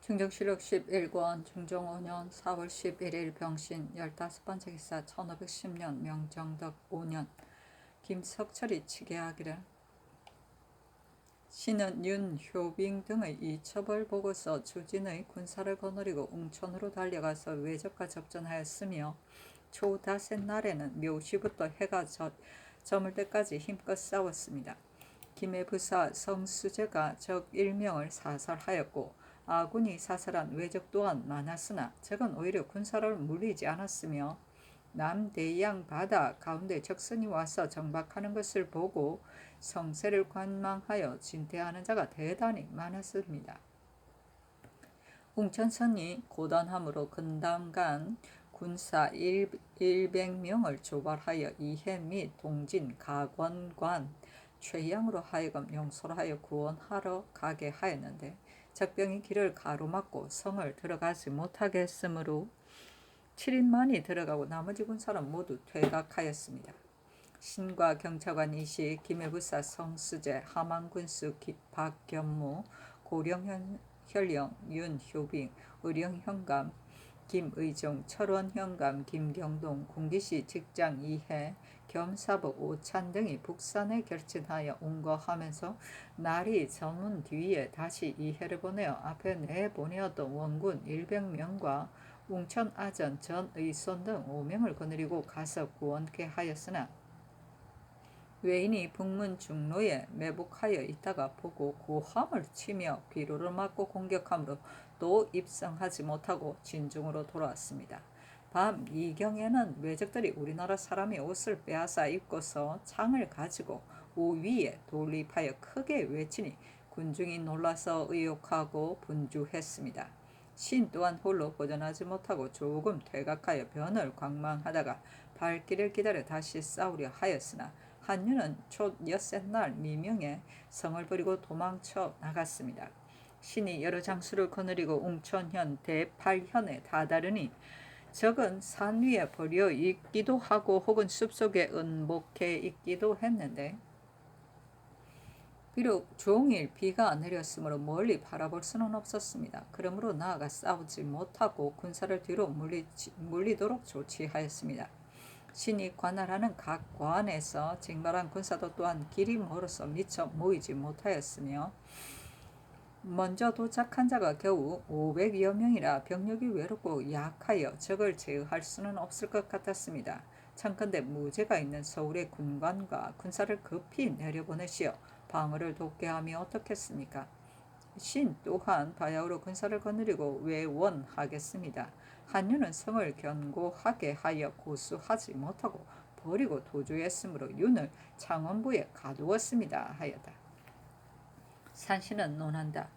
충정실록 11권 중종 5년 4월 11일 병신 15번째 기사 1510년 명정덕 5년 김석철이 치계하기를 신은 윤효빙 등의 이처벌 보고서 주진의 군사를 거느리고 웅천으로 달려가서 외적과 접전하였으며 초다새 날에는 묘시부터 해가 저물 때까지 힘껏 싸웠습니다. 김해 부사 성수제가 적 1명을 사살하였고 아군이 사살한 외적 또한 많았으나 적은 오히려 군사를 물리지 않았으며 남대양 바다 가운데 적선이 와서 정박하는 것을 보고 성세를 관망하여 진퇴하는 자가 대단히 많았습니다. 웅천선이 고단함으로 근당간 군사 100명을 조발하여 이해 및 동진, 가권관, 최양으로 하여금 용솔하여 구원하러 가게 하였는데 적병이 길을 가로막고 성을 들어가지 못하게 했으므로 7인만이 들어가고 나머지 군사는 모두 퇴각하였습니다. 신과 경찰관 이시, 김해부사 성수제, 함안군수 박견무, 고령현령 윤효빙, 의령현감 김의종, 철원현감 김경동, 군기시 직장 이해, 겸사복 오찬 등이 북산에 결진하여 온거하면서 날이 저문 뒤에 다시 이해를 보내어 앞에 내보내었던 원군 100명과 웅천 아전 전 의손 등 5명을 거느리고 가서 구원케 하였으나 외인이 북문 중로에 매복하여 있다가 보고 고함을 치며 비로를 맞고 공격함으로 또 입성하지 못하고 진중으로 돌아왔습니다. 밤 이경에는 외적들이 우리나라 사람이 옷을 빼앗아 입고서 창을 가지고 우위에 돌립하여 크게 외치니 군중이 놀라서 의욕하고 분주했습니다. 신 또한 홀로 보전하지 못하고 조금 퇴각하여 변을 관망하다가 발길을 기다려 다시 싸우려 하였으나 한윤은 초 엿새날 미명에 성을 버리고 도망쳐 나갔습니다. 신이 여러 장수를 거느리고 웅천현 대팔현에 다다르니 적은 산 위에 버려 있기도 하고 혹은 숲속에 은복해 있기도 했는데 비록 종일 비가 내렸으므로 멀리 바라볼 수는 없었습니다. 그러므로 나아가 싸우지 못하고 군사를 뒤로 물리도록 조치하였습니다. 신이 관할하는 각 관에서 징발한 군사도 또한 길이 멀어서 미처 모이지 못하였으며 먼저 도착한 자가 겨우 500여 명이라 병력이 외롭고 약하여 적을 제어할 수는 없을 것 같았습니다. 청컨대 무죄가 있는 서울의 군관과 군사를 급히 내려보내시어 방어를 돕게 하며 어떻겠습니까? 신 또한 바야흐로 군사를 거느리고 외원하겠습니다. 한윤은 성을 견고하게 하여 고수하지 못하고 버리고 도주했으므로 윤을 창원부에 가두었습니다 하였다. 산신은 논한다.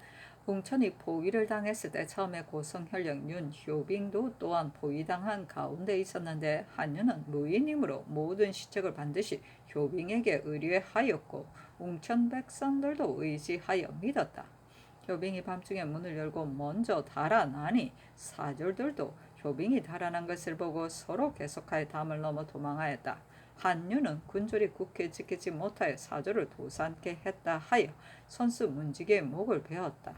웅천이 포위를 당했을 때 처음에 고성현령 윤효빙도 또한 포위당한 가운데 있었는데 한윤은 무인이므로 모든 시책을 반드시 효빙에게 의뢰하였고 웅천 백성들도 의지하여 믿었다. 효빙이 밤중에 문을 열고 먼저 달아나니 사졸들도 효빙이 달아난 것을 보고 서로 계속하여 담을 넘어 도망하였다. 한윤은 군졸이 굳게 지키지 못하여 사졸을 도산케 했다 하여 선수 문지기의 목을 베었다.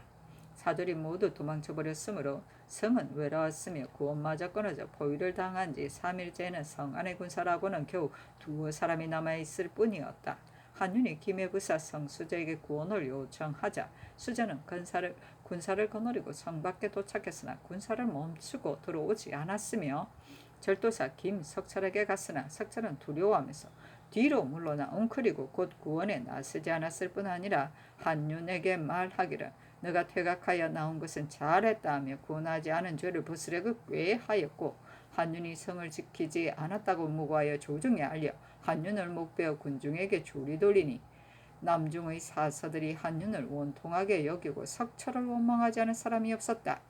사졸이 모두 도망쳐버렸으므로 성은 외로웠으며 구원마저 끊어져 포위를 당한 지 3일째에는 성 안의 군사라고는 겨우 2 사람이 남아있을 뿐이었다. 한윤이 김해부사 성수제에게 구원을 요청하자 수제는 군사를 거느리고 성 밖에 도착했으나 군사를 멈추고 들어오지 않았으며 절도사 김석철에게 갔으나 석철은 두려워하면서 뒤로 물러나 웅크리고 곧 구원에 나서지 않았을 뿐 아니라 한윤에게 말하기를 너가 퇴각하여 나온 것은 잘했다 하며 구원하지 않은 죄를 벗으려고 꾀하였고 한윤이 성을 지키지 않았다고 무고하여 조정에 알려 한윤을 목베어 군중에게 조리 돌리니 남중의 사서들이 한윤을 원통하게 여기고 석철을 원망하지 않은 사람이 없었다.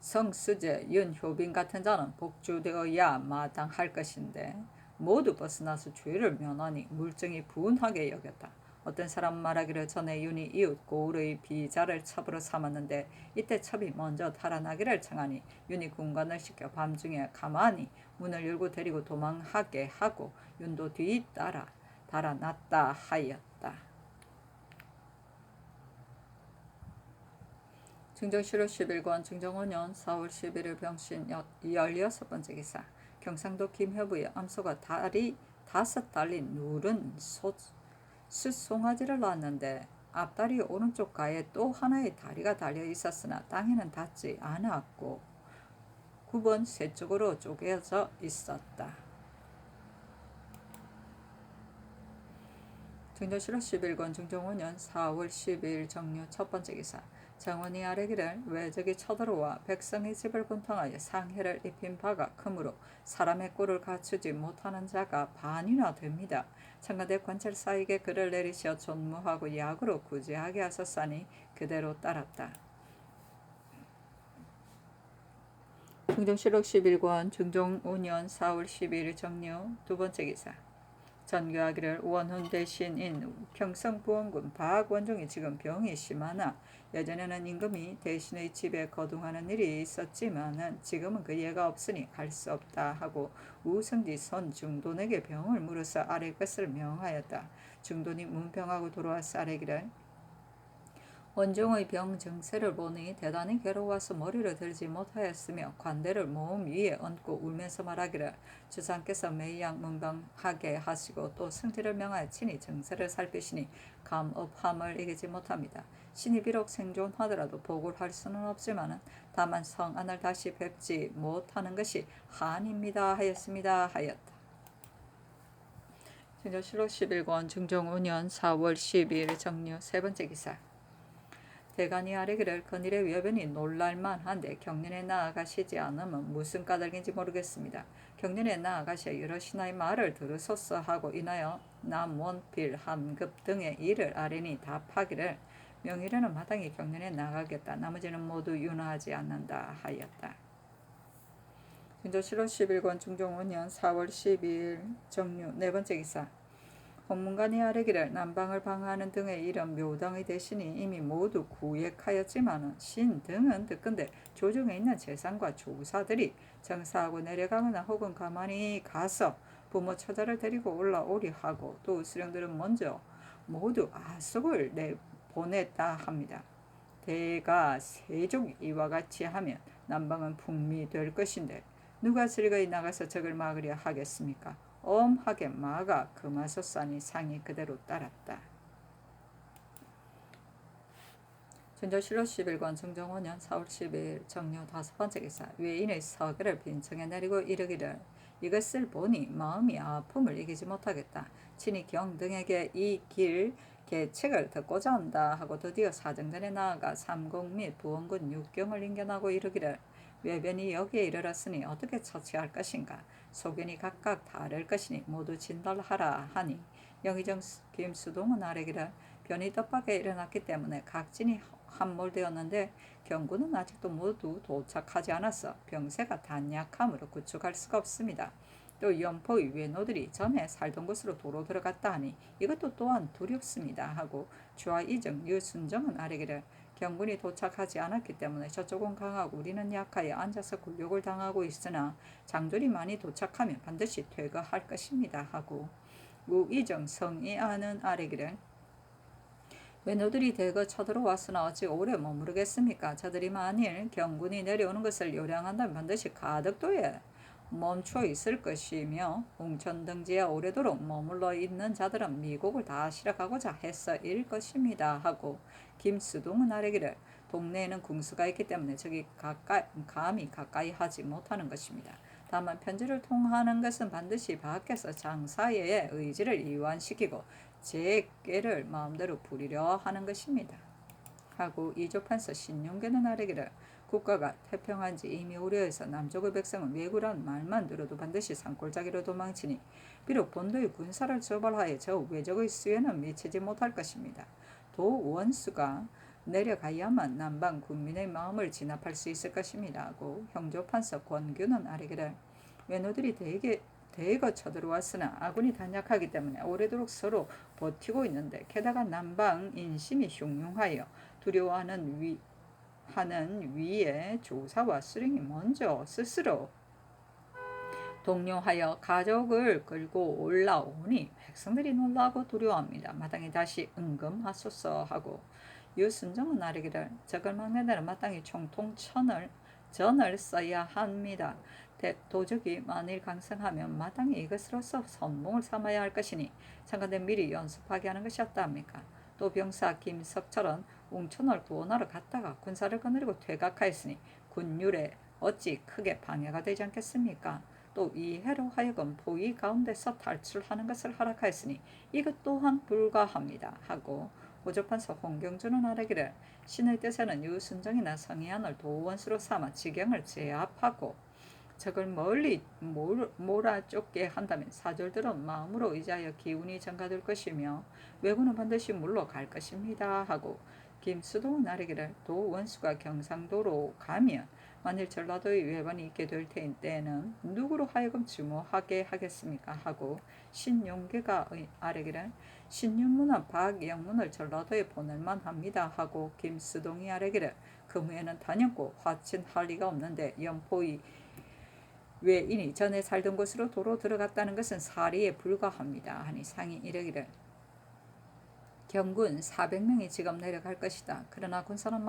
성수제, 윤효빈 같은 자는 복주되어야 마땅할 것인데 모두 벗어나서 죄를 면하니 물증이 분하게 여겼다. 어떤 사람 말하기를 전에 윤이 이웃 고을의 비자를 첩으로 삼았는데 이때 첩이 먼저 달아나기를 청하니 윤이 군관을 시켜 밤중에 가만히 문을 열고 데리고 도망하게 하고 윤도 뒤따라 달아났다 하였다. 증정실호 11권 증정5년 4월 11일 병신 16번째 기사. 경상도 김해부의 암소가 다리 5 달린 누른 숫송아지를 낳았는데 앞다리 오른쪽 가에 또 하나의 다리가 달려 있었으나 땅에는 닿지 않았고 9번 세 쪽으로 쪼개져 있었다. 증정실호 11권 증정5년 4월 12일 정유 첫 번째 기사. 정원이 아뢰기를 외적이 쳐들어와 백성의 집을 분탕하여 상해를 입힌 바가 크므로 사람의 꼴을 갖추지 못하는 자가 반이나 됩니다. 청와대 관찰사에게 글을 내리시어 존무하고 약으로 구제하게 하셨사니 그대로 따랐다. 증정실록 11권 증정5년 4월 12일 정유 두 번째 기사. 전교하기를 원훈 대신인 경성부원군 박원종이 지금 병이 심하나 예전에는 임금이 대신의 집에 거둥하는 일이 있었지만은 지금은 그 예가 없으니 갈 수 없다 하고 우성지 선 중돈에게 병을 물어서 아래 것을 명하였다. 중돈이 문병하고 돌아와서 아뢰기를 원종의 병 증세를 보니 대단히 괴로워서 머리를 들지 못하였으며 관대를 몸 위에 얹고 울면서 말하기를 주상께서 매양 문병하게 하시고 또 승지를 명하여 친히 증세를 살피시니 감업함을 이기지 못합니다. 신이 비록 생존하더라도 복을 할 수는 없지만은 다만 성안을 다시 뵙지 못하는 것이 한입니다 하였습니다 하였다. 증정실록 11권 증정5년 4월 12일 정유 세 번째 기사. 대간이 아뢰기를 건일의 외변이 놀랄만한데 경륜에 나아가시지 않으면 무슨 까닭인지 모르겠습니다. 경륜에 나아가셔 여러 신하의 말을 들으소서 하고 인하여 남원필 함급 등의 일을 아뢰니 답하기를 명의라는 마땅히 경륜에 나가겠다. 나머지는 모두 윤화하지 않는다 하였다. 증조실록 11권 중종5년 4월 12일 정유 네 번째 기사. 홍문관이 아뢰기를 남방을 방하는 등의 이런 묘당의 대신이 이미 모두 구획하였지만은 신 등은 듣건대 조정에 있는 재상과 조사들이 정사하고 내려가거나 혹은 가만히 가서 부모 처자를 데리고 올라오리 하고 또 수령들은 먼저 모두 아속을 내보냈다 합니다. 대가 세종이 이와 같이 하면 남방은 풍미될 것인데 누가 즐거이 나가서 적을 막으려 하겠습니까? 엄하게 막아 금하소사니 상이 그대로 따랐다. 전조실록 11권 증정5년 4월 10일 정유 다섯 번째 기사. 외인의 서계를 빈청에 내리고 이르기를 이것을 보니 마음이 아픔을 이기지 못하겠다. 친히 경등에게 이 길 계책을 듣고자 한다 하고 드디어 사정전에 나아가 삼공 및 부원군 육경을 인견하고 이르기를 외변이 여기에 이르렀으니 어떻게 처치할 것인가. 소견이 각각 다를 것이니 모두 진달하라 하니 영의정 김수동은 아뢰기를 변이 떡하게 일어났기 때문에 각진이 함몰되었는데 경군은 아직도 모두 도착하지 않았어 병세가 단약함으로 구축할 수가 없습니다. 또 연포의 외노들이 전에 살던 곳으로 도로 들어갔다 하니 이것도 또한 두렵습니다 하고 주하이정 유순정은 아뢰기를 경군이 도착하지 않았기 때문에 저쪽은 강하고 우리는 약하여 앉아서 굴욕을 당하고 있으나 장졸이 많이 도착하면 반드시 퇴거할 것입니다 하고 우이정 성이하는 아뢰기를 외노들이 대거 쳐들어왔으나 어찌 오래 머무르겠습니까? 저들이 만일 경군이 내려오는 것을 요량한다면 반드시 가덕도에 멈춰 있을 것이며 웅천등지에 오래도록 머물러 있는 자들은 미국을 다 실어가고자 했어일 것입니다 하고 김수동은 아뢰기를 동네에는 궁수가 있기 때문에 저기 감히 가까이 하지 못하는 것입니다. 다만 편지를 통하는 것은 반드시 밖에서 장사의 의지를 이완시키고 제 꾀를 마음대로 부리려 하는 것입니다. 하고 이조판서 신용계는 아뢰기를 국가가 태평한지 이미 우려해서 남쪽의 백성은 왜구란 말만 들어도 반드시 산골짜기로 도망치니 비록 본도의 군사를 조발하여 저 외적의 수에는 미치지 못할 것입니다. 도 원수가 내려가야만 남방 군민의 마음을 진압할 수 있을 것입니다. 하고 형조판서 권규는 아뢰기를 외노들이 대거 쳐들어왔으나 아군이 단약하기 때문에 오래도록 서로 버티고 있는데 게다가 남방 인심이 흉흉하여 두려워하는 위에 조사와 수령이 먼저 스스로 동료하여 가족을 끌고 올라오니 백성들이 놀라고 두려워합니다. 마땅히 다시 응금하소서 하고 유순정은 아뢰기를 적을 막는 데는 마땅히 총통천을 전을 써야 합니다. 도적이 만일 강성하면 마땅히 이것으로서 선봉을 삼아야 할 것이니 참관대 미리 연습하게 하는 것이었다 합니까? 또 병사 김석철은 웅천을 구원하러 갔다가 군사를 거느리고 퇴각하였으니 군율에 어찌 크게 방해가 되지 않겠습니까? 또 이해로 하여금 포위 가운데서 탈출하는 것을 허락하였으니 이것 또한 불가합니다 하고 호조판서 홍경준은 아뢰기를 신의 뜻에는 유순정이나 성희안을 도원수로 삼아 지경을 제압하고 적을 멀리 몰아쫓게 한다면 사절들은 마음으로 의지하여 기운이 증가될 것이며 왜군은 반드시 물러갈 것입니다 하고 김수동은 아뢰기를 도원수가 경상도로 가면 만일 전라도의 외반이 있게 될 때는 누구로 하여금 주모하게 하겠습니까 하고 신용계가 아뢰기를 신윤문은 박영문을 전라도에 보낼만 합니다 하고 김수동이 아뢰기를 그 후에는 단연코 화친할 리가 없는데 연포의 외인이 전에 살던 곳으로 도로 들어갔다는 것은 사리에 불과합니다 하니 상이 이르기를 경군 400명이 지금 내려갈 것이다. 그러나 군사는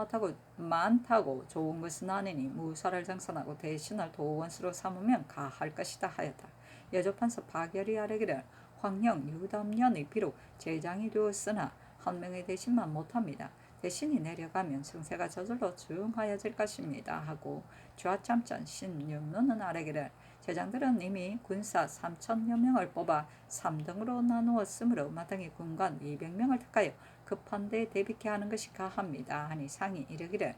많다고 좋은 것은 아니니 무사를 정산하고 대신을 도원수로 삼으면 가할 것이다 하였다. 여조판서 박열이 아뢰기를 황령 유담년이 비록 제장이 되었으나 한 명의 대신만 못합니다. 대신이 내려가면 성세가 저절로 중하여질 것입니다 하고 좌참전 신윤문은 아뢰기를 제장들은 이미 군사 3천여 명을 뽑아 3등으로 나누었으므로 마땅히 군관 200명을 택하여 급한 데에 대비케 하는 것이 가합니다 하니 상이 이르기를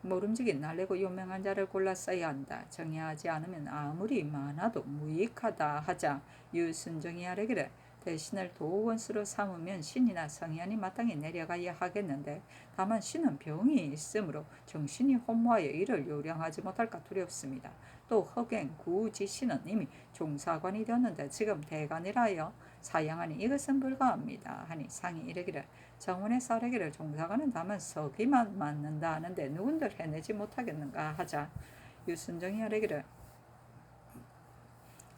모름지기 날래고 유명한 자를 골라 써야 한다. 정의하지 않으면 아무리 많아도 무익하다 하자 유순정이 아뢰기를 대신을 도원수로 삼으면 신이나 성희안이 마땅히 내려가야 하겠는데 다만 신은 병이 있으므로 정신이 혼모하여 이를 요량하지 못할까 두렵습니다. 또 허갱 구지신은 이미 종사관이 되었는데 지금 대관이라 하여 사양하니 이것은 불가합니다 하니 상이 이르기를 정원에서 아뢰기를 종사관은 다만 서기만 맞는다 하는데 누군들 해내지 못하겠는가 하자 유순정이 아뢰기를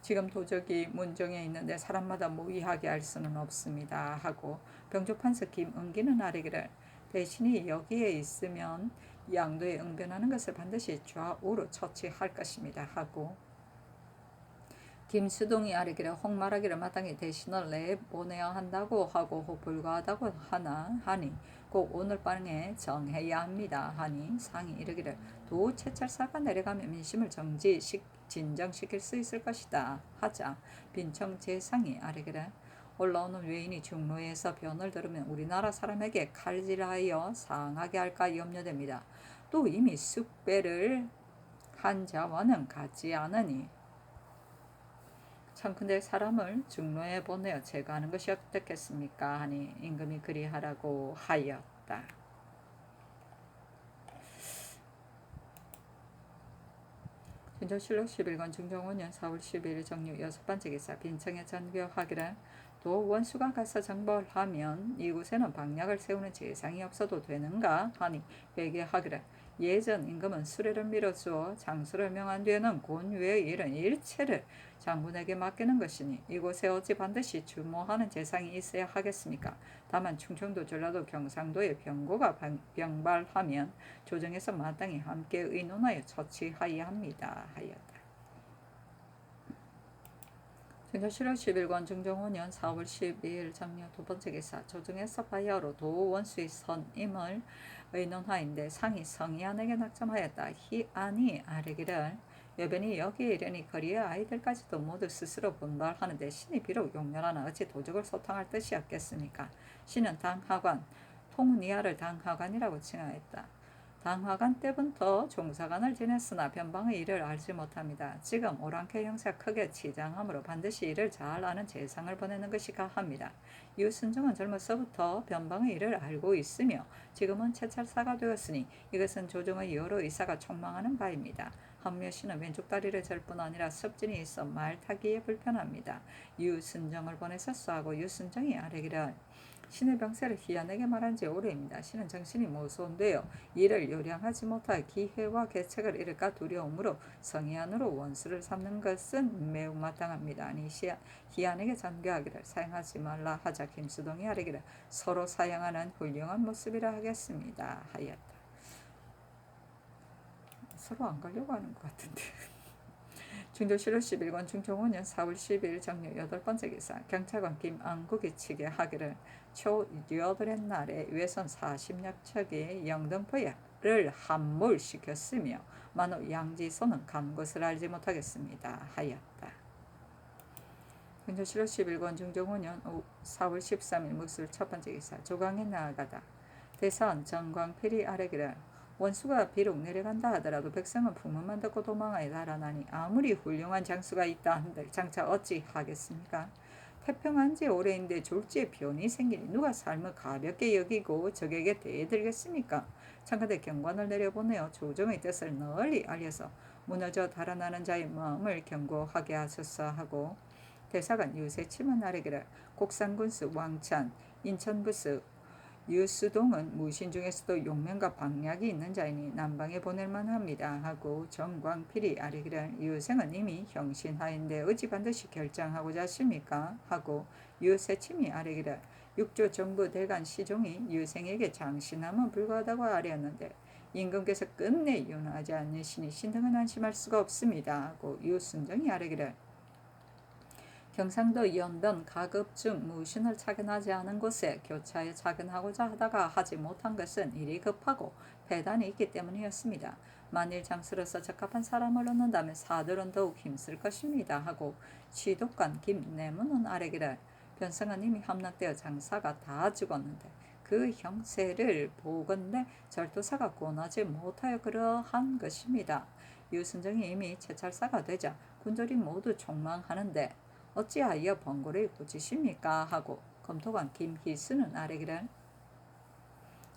지금 도적이 문정에 있는데 사람마다 모의하게 할 수는 없습니다 하고 병조판서 김은기는 아뢰기를 대신이 여기에 있으면 양도에 응변하는 것을 반드시 좌우로 처치할 것입니다 하고 김수동이 아뢰기를 홍말하기를 마땅히 대신을 내보내야 한다고 하고 불가하다고 하니 꼭 오늘 밤에 정해야 합니다 하니 상이 이르기를 도 채찰사가 내려가면 민심을 진정시킬 수 있을 것이다 하자 빈청 제상이 아뢰기를 올라오는 외인이 중로에서 변을 들으면 우리나라 사람에게 칼질하여 상하게 할까 염려됩니다. 또 이미 숙배를 한 자와는 같지 않으니 청컨대 사람을 중로에 보내어 제거하는 것이 어떻겠습니까 하니 임금이 그리하라고 하였다. 진조실록 11권 중종원년 4월 12일 정유 6번째 기사 빈청에 전교하기를 도 원수가 가서 정벌하면 이곳에는 방략을 세우는 재상이 없어도 되는가 하니 회개하기를 예전 임금은 수레를 밀어주어 장수를 명한 뒤에는 곤외의 일은 일체를 장군에게 맡기는 것이니 이곳에 어찌 반드시 주모하는 재상이 있어야 하겠습니까? 다만 충청도 전라도 경상도의 병고가 병발하면 조정에서 마땅히 함께 의논하여 처치하여야 합니다 하였다. 진조실록 11권 중종원년 4월 12일 정려 두번째 기사 조정에서 바야흐로 도원수의 선임을 의논하인데 상이 성희안에게 낙점하였다. 희안이 아뢰기를 여변이 여기에 이르니 거리의 아이들까지도 모두 스스로 분발하는데 신이 비록 용렬하나 어찌 도적을 소탕할 뜻이었겠습니까? 신은 당하관 통니아를 당하관이라고 칭하였다. 당화관 때부터 종사관을 지냈으나 변방의 일을 알지 못합니다. 지금 오랑캐 형세가 크게 치장하므로 반드시 이를 잘 아는 재상을 보내는 것이 가합니다. 유순종은 젊어서부터 변방의 일을 알고 있으며 지금은 채찰사가 되었으니 이것은 조정의 여러 의사가 촉망하는 바입니다. 한묘씨는 왼쪽 다리를 절 뿐 아니라 섭진이 있어 말 타기에 불편합니다. 유순정을 보내서 쏘하고 유순정이 아뢰기를 신의 병세를 희한하게 말한 지 오래입니다. 신은 정신이 모손되어 이를 요량하지 못할 기회와 계책을 잃을까 두려움으로 성희한으로 원수를 삼는 것은 매우 마땅합니다. 아니 희한하게 전교하기를 사용하지 말라 하자 김수동이 아뢰기를 서로 사용하는 훌륭한 모습이라 하겠습니다. 하였다. 서로 안 가려고 하는 것 같은데. 중조실록 11권 중종 5년 4월 10일 정유 8번째 기사 경찰관 김안국이 측에 하기를 초 8의 날에 외선 40여 척이 영등포를 함몰시켰으며 만호 양지소는 간 것을 알지 못하겠습니다. 하였다. 중조실록 11권 중종 5년 4월 13일 무술 첫번째 기사 조강에 나아가다 대선 정광필이 아뢰기를 원수가 비록 내려간다 하더라도 백성은 풍문만 듣고 도망하여 달아나니 아무리 훌륭한 장수가 있다 한들 장차 어찌 하겠습니까? 태평한 지 오래인데 졸지에 변이 생기니 누가 삶을 가볍게 여기고 적에게 대들겠습니까? 창간대 경관을 내려보내어 조정의 뜻을 널리 알려서 무너져 달아나는 자의 마음을 견고하게 하소서 하고 대사관 유세침은 아뢰기를 곡산군수 왕찬 인천부수 유수동은 무신 중에서도 용맹과 방략이 있는 자이니 남방에 보낼만 합니다. 하고 정광필이 아뢰기를 유생은 이미 형신하인데 어찌 반드시 결정하고자 하십니까? 하고 유세침이 아뢰기를 육조 정부 대간 시종이 유생에게 장신하면 불가하다고 아뢰었는데 임금께서 끝내 윤하지 않으시니 신등은 안심할 수가 없습니다. 하고 유순정이 아뢰기를 경상도 연변 가급 중 무신을 착연하지 않은 곳에 교차에 착연하고자 하다가 하지 못한 것은 일이 급하고 배단이 있기 때문이었습니다. 만일 장수로서 적합한 사람을 얻는다면 사들은 더욱 힘쓸 것입니다. 하고 취독관 김내문은 아뢰기를 변성은 이미 함락되어 장사가 다 죽었는데 그 형세를 보건대 절도사가 권하지 못하여 그러한 것입니다. 유순정이 이미 채찰사가 되자 군졸이 모두 총망하는데 어찌하여 번거를 고치십니까? 하고 검토관 김희수는 아뢰기를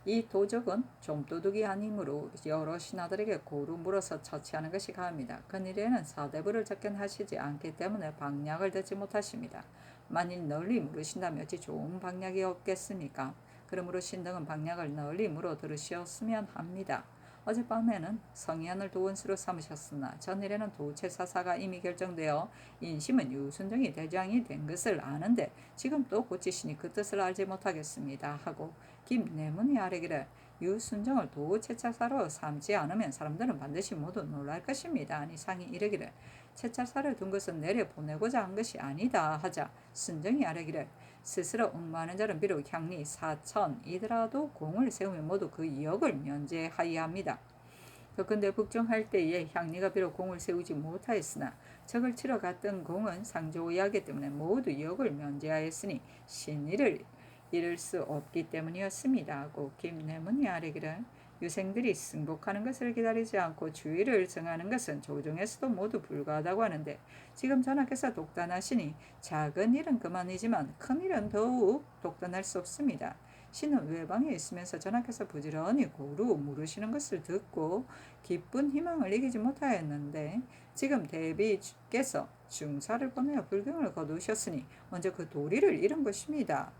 이 도적은 좀도둑이 아니므로 여러 신하들에게 고루 물어서 처치하는 것이 가합니다. 그일에는 사대부를 접견하시지 않기 때문에 방략을 듣지 못하십니다. 만일 널리 물으신다면 어찌 좋은 방략이 없겠습니까? 그러므로 신등은 방략을 널리 물어 들으셨으면 합니다. 어젯밤에는 성희안을 도원수로 삼으셨으나 전일에는 도체사사가 이미 결정되어 인심은 유순정이 대장이 된 것을 아는데 지금 또 고치시니 그 뜻을 알지 못하겠습니다. 하고 김내문이 아뢰기를 유순정을 도체찰사로 삼지 않으면 사람들은 반드시 모두 놀랄 것입니다. 아니 상이 이르기를 채찰사를 둔 것은 내려보내고자 한 것이 아니다 하자 순정이 아뢰기를 스스로 옥마하는 자는 비록 향리 4천이더라도 공을 세우면 모두 그 이역을 면제하여야 합니다. 그런데 북종할 때에 향리가 비록 공을 세우지 못하였으나 적을 치러 갔던 공은 상조의하기 때문에 모두 이역을 면제하였으니 신의를 잃을 수 없기 때문이었습니다. 하고 김내문이 아뢰기를 유생들이 승복하는 것을 기다리지 않고 주의를 정하는 것은 조정에서도 모두 불가하다고 하는데 지금 전하께서 독단하시니 작은 일은 그만이지만 큰 일은 더욱 독단할 수 없습니다. 신은 외방에 있으면서 전하께서 부지런히 고루 물으시는 것을 듣고 기쁜 희망을 이기지 못하였는데 지금 대비께서 중사를 보내어 불경을 거두셨으니 먼저 그 도리를 잃은 것입니다.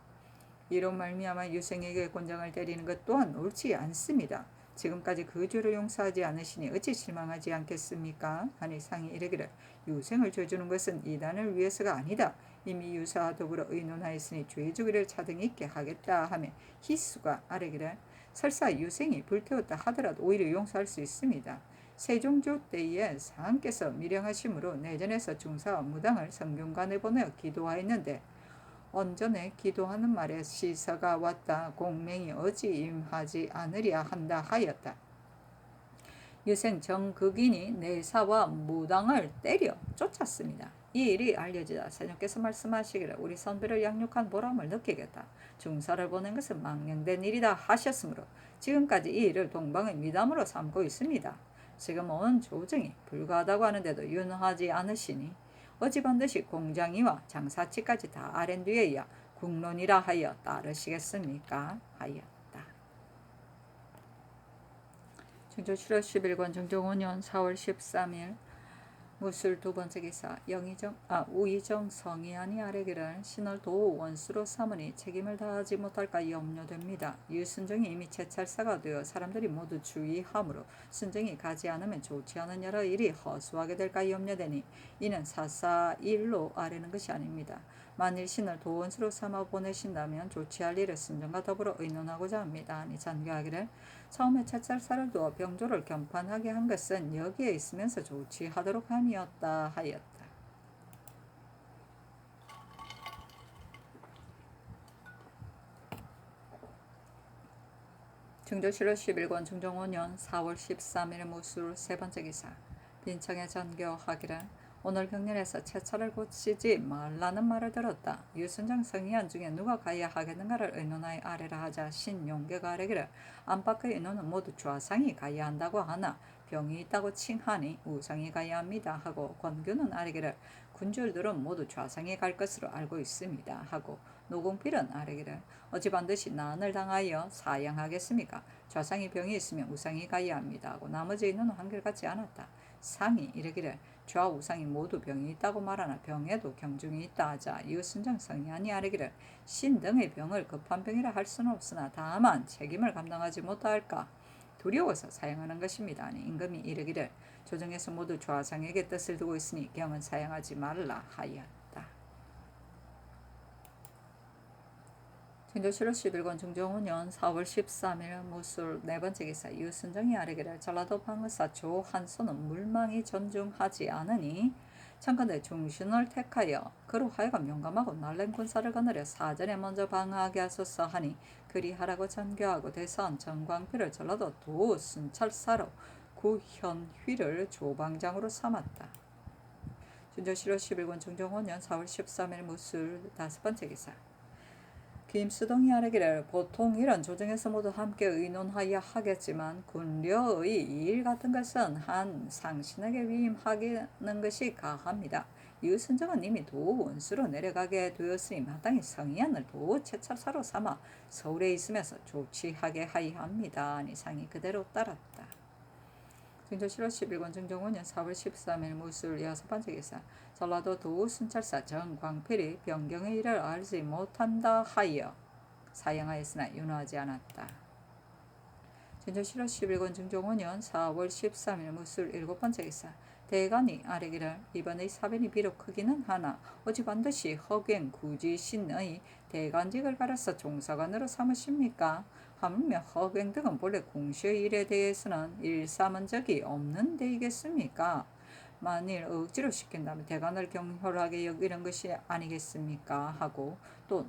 이로 말미암아 유생에게 곤장을 때리는 것 또한 옳지 않습니다. 지금까지 그 죄를 용서하지 않으시니 어찌 실망하지 않겠습니까? 하니 상이 이르기를 유생을 죄주는 것은 이단을 위해서가 아니다. 이미 유사와 더불어 의논하였으니 죄주기를 차등 있게 하겠다 하며 희수가 아뢰기를 설사 유생이 불태웠다 하더라도 오히려 용서할 수 있습니다. 세종조 때에 상께서 미령하심으로 내전에서 중사와 무당을 성균관에 보내어 기도하였는데 언전에 기도하는 말에 시사가 왔다. 공명이 어찌 임하지 않으랴 한다 하였다. 유생 정극인이 내사와 무당을 때려 쫓았습니다. 이 일이 알려지자 세종께서 말씀하시기를 우리 선비를 양육한 보람을 느끼겠다. 중사를 보낸 것은 망령된 일이다 하셨으므로 지금까지 이 일을 동방의 미담으로 삼고 있습니다. 지금 온 조정이 불가하다고 하는데도 윤하지 않으시니 어찌 반드시 공장이와 장사치까지 다 아랜 뒤에야 국론이라 하여 따르시겠습니까? 하였다. 중조 7월 10일권 정종 5년 4월 13일 무술 두 번째 기사 우의정 성희안이 아래기를 신을 도 원수로 삼으니 책임을 다하지 못할까 염려됩니다. 유순정이 이미 채찰사가 되어 사람들이 모두 주의하므로 순정이 가지 않으면 좋지 않은 여러 일이 허수하게 될까 염려되니 이는 사사일로 아뢰는 것이 아닙니다. 만일 신을 도원수로 삼아 보내신다면 조치할 일을 순정과 더불어 의논하고자 합니다. 아니 잔교하기를 처음에 채찰사를 두어 병조를 겸판하게 한 것은 여기에 있으면서 조치하도록 함이었다 하였다. 중조실록 11권 중종 5년 4월 13일 무술 세 번째 기사 빈청에 전교하기를 오늘 경련에서 채찰을 고치지 말라는 말을 들었다. 유순정 성희안 중에 누가 가야 하겠는가를 의논하여 아래라 하자 신용계가 아래기를 안팎의 의논은 모두 좌상이 가야 한다고 하나 병이 있다고 칭하니 우상이 가야 합니다 하고 권규는 아래기를 군주들은 모두 좌상이 갈 것으로 알고 있습니다 하고 노공필은 아래기를 어찌 반드시 난을 당하여 사양하겠습니까? 좌상이 병이 있으면 우상이 가야 합니다 하고 나머지 의논은 한결같지 않았다. 상이 이르기를 좌우상이 모두 병이 있다고 말하나 병에도 경중이 있다 하자 이웃순정 성희안이 아뢰기를 신 등의 병을 급한 병이라 할 수는 없으나 다만 책임을 감당하지 못할까 두려워서 사양하는 것입니다. 아니 임금이 이르기를 조정에서 모두 좌상에게 뜻을 두고 있으니 경은 사양하지 말라 하였다. 중조실록 11권 중종 5년 4월 13일 무술 네 번째 기사 유순정이 아뢰기를 전라도 방의사 조한소는 물망이 전중하지 않으니 청컨대 중신을 택하여 그로 하여금 용감하고 날랜 군사를 거느려 사전에 먼저 방어하게 하소서 하니 그리하라고 전교하고 대선 정광필을 전라도 도순찰사로 구현휘를 조방장으로 삼았다. 중조실록 11권 중종 5년 4월 13일 무술 다섯 번째 기사 김수동이 아뢰기를 보통 일은 조정에서 모두 함께 의논하여 하겠지만 군려의 일 같은 것은 한 상신에게 위임하는 것이 가합니다. 이웃순정은 이미 도 원수로 내려가게 되었으니 마땅히 성희안을 도 채찰사로 삼아 서울에 있으면서 조치하게 하여야 합니다. 아니 상이 그대로 따랐다. 중조실록 11권 중종 5년 4월 13일 무술 여섯 번째 기사 전라도 도순찰사 정광필이 변경의 일을 알지 못한다 하여 사형하였으나 윤호하지 않았다. 중조실록 11권 중종 5년 4월 13일 무술 일곱 번째 기사 대간이 아뢰기를 이번의 사변이 비록 크기는 하나 어찌 반드시 허갱 구지신의 대간직을 갈아서 종사관으로 삼으십니까? 하물며 허갱 등은 본래 공시의 일에 대해서는 일삼은 적이 없는 데이겠습니까? 만일 억지로 시킨다면 대간을 경솔하게 여기는 것이 아니겠습니까? 하고 또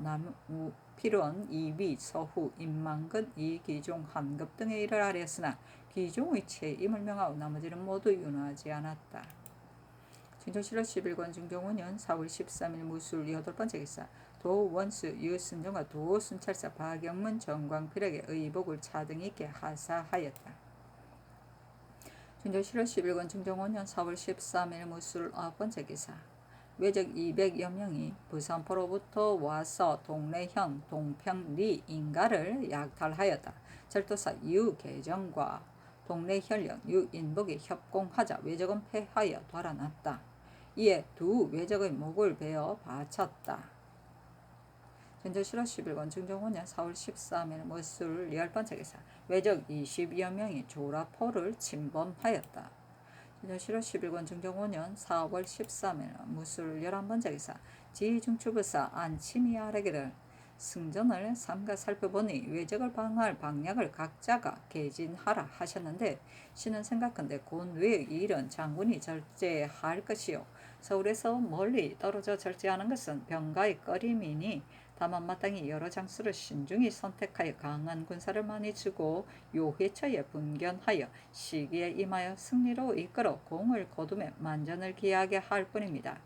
필원, 이비, 서후, 임만근, 이기종, 한급 등의 일을 아뢰었으나 기종의 채임을 명하고 나머지는 모두 윤호하지 않았다. 중조실록 11권 중종 5년 4월 13일 무술 여덟 번째 기사 도원수 유순정과 도순찰사 박영문 정광필에게 의복을 차등 있게 하사하였다. 중조실록 11권 중종 5년 4월 13일 무술 아홉 번째 기사 외적 200여 명이 부산포로부터 와서 동래현, 동평리, 인가를 약탈하였다. 절도사 유계정과 동래현령 유인복이 협공하자 외적은 패하여 돌아났다. 이에 두 외적의 목을 베어 바쳤다. 중조실록 11권 중종 5년 4월 13일 무술 열 번째 기사 외적 20여 명이 조라포를 침범하였다. 중조실록 11권 중종 5년 4월 13일 무술 11번째 기사 지중추부사 안치미 아뢰기를 승전을 삼가 살펴보니 외적을 방어할 방략을 각자가 개진하라 하셨는데 신은 생각한데 곤외의 일은 장군이 절제할 것이요 서울에서 멀리 떨어져 절제하는 것은 병가의 꺼림이니 다만 마땅히 여러 장수를 신중히 선택하여 강한 군사를 많이 주고 요회처에 분견하여 시기에 임하여 승리로 이끌어 공을 거두며 만전을 기하게 할 뿐입니다.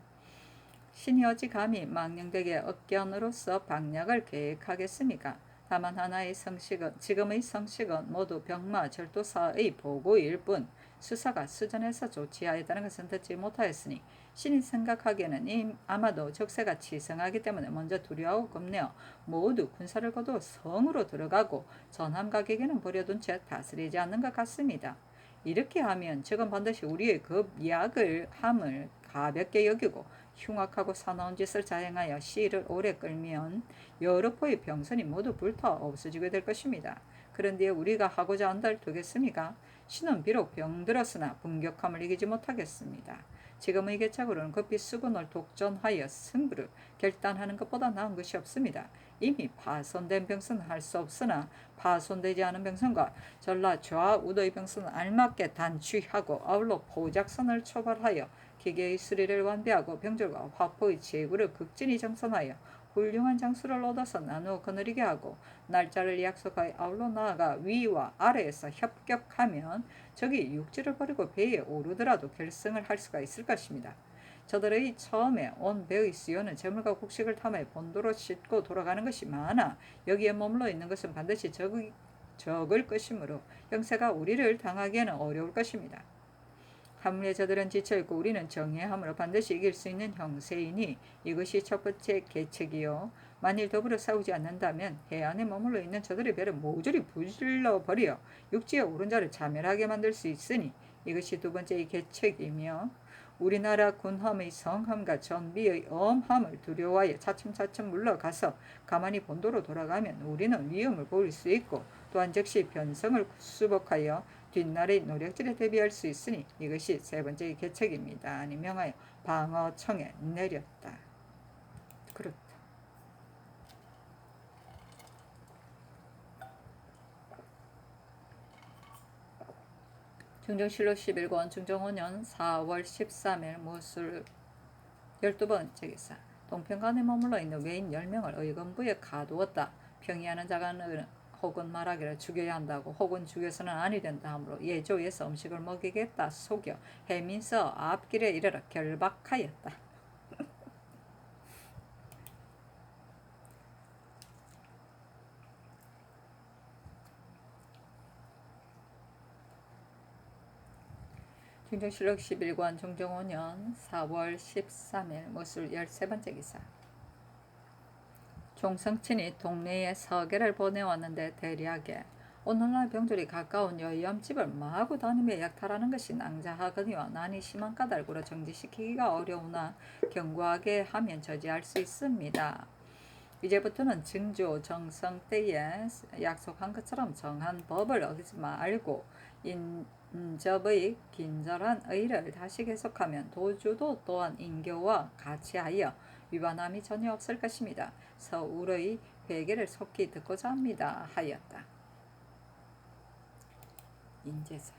신이 어찌 감히 망령되게 억견으로서 방략을 계획하겠습니까? 다만 하나의 성식은 지금의 성식은 모두 병마 절도사의 보고일 뿐 수사가 수전에서 조치하였다는 것은 듣지 못하였으니 신이 생각하기에는 아마도 적세가 치성하기 때문에 먼저 두려워하고 겁내어 모두 군사를 거두어 성으로 들어가고 전함 가격에는 버려둔 채 다스리지 않는 것 같습니다. 이렇게 하면 적은 반드시 우리의 급약을 함을 가볍게 여기고 흉악하고 사나운 짓을 자행하여 시일을 오래 끌면 여러 포의 병선이 모두 불타 없어지게 될 것입니다. 그런데 우리가 하고자 한들 되겠습니까? 신은 비록 병들었으나 분격함을 이기지 못하겠습니다. 지금의 계책으로는 급히 수군을 독전하여 승부를 결단하는 것보다 나은 것이 없습니다. 이미 파손된 병선은 할 수 없으나 파손되지 않은 병선과 전라 좌우도의 병선은 알맞게 단취하고 아울러 포작선을 초발하여 기계의 수리를 완비하고 병졸과 화포의 제구를 극진히 정선하여 훌륭한 장수를 얻어서 나누어 거느리게 하고 날짜를 약속하여 아울러 나아가 위와 아래에서 협격하면 적이 육지를 버리고 배에 오르더라도 결승을 할 수가 있을 것입니다. 저들의 처음에 온 배의 수요는 재물과 곡식을 탐해 본도로 싣고 돌아가는 것이 많아 여기에 머물러 있는 것은 반드시 적을 것이므로 형세가 우리를 당하기에는 어려울 것입니다. 하물며 저들은 지쳐있고 우리는 정예함으로 반드시 이길 수 있는 형세이니 이것이 첫 번째 계책이요. 만일 더불어 싸우지 않는다면 해안에 머물러 있는 저들의 배를 모조리 불질러버려 육지에 오른 자를 자멸하게 만들 수 있으니 이것이 두 번째의 계책이며 우리나라 군함의 성함과 전비의 엄함을 두려워하여 차츰차츰 물러가서 가만히 본도로 돌아가면 우리는 위험을 보일 수 있고 또한 즉시 변성을 수복하여 뒷날의 노력질에 대비할 수 있으니 이것이 세 번째의 계책입니다. 명하여 방어청에 내렸다. 그렇다. 중정실록 11권 중정 5년 4월 13일 모술 12번째 기사 동평간에 머물러 있는 외인 10명을 의건부에 가두었다. 평이하는 자가는 혹은 말하기를 죽여야 한다고 혹은 죽여서는 아니 된다 하므로 예조에서 음식을 먹이겠다 속여 해민서 앞길에 이르러 결박하였다. 중정실록 11권 중정 5년 4월 13일 모술 13번째 기사 종성친이 동네에 서계를 보내왔는데 대리하게 오늘날 병졸이 가까운 여염집을 마구 다니며 약탈하는 것이 낭자하거니와 난이 심한 까닭으로 정지시키기가 어려우나 경고하게 하면 저지할 수 있습니다. 이제부터는 증조 정성 때에 약속한 것처럼 정한 법을 어기지 말고 인접의 긴절한 의를 다시 계속하면 도주도 또한 인교와 같이 하여 위반함이 전혀 없을 것입니다. 서울의 회개를 속히 듣고자 합니다. 하였다. 인제사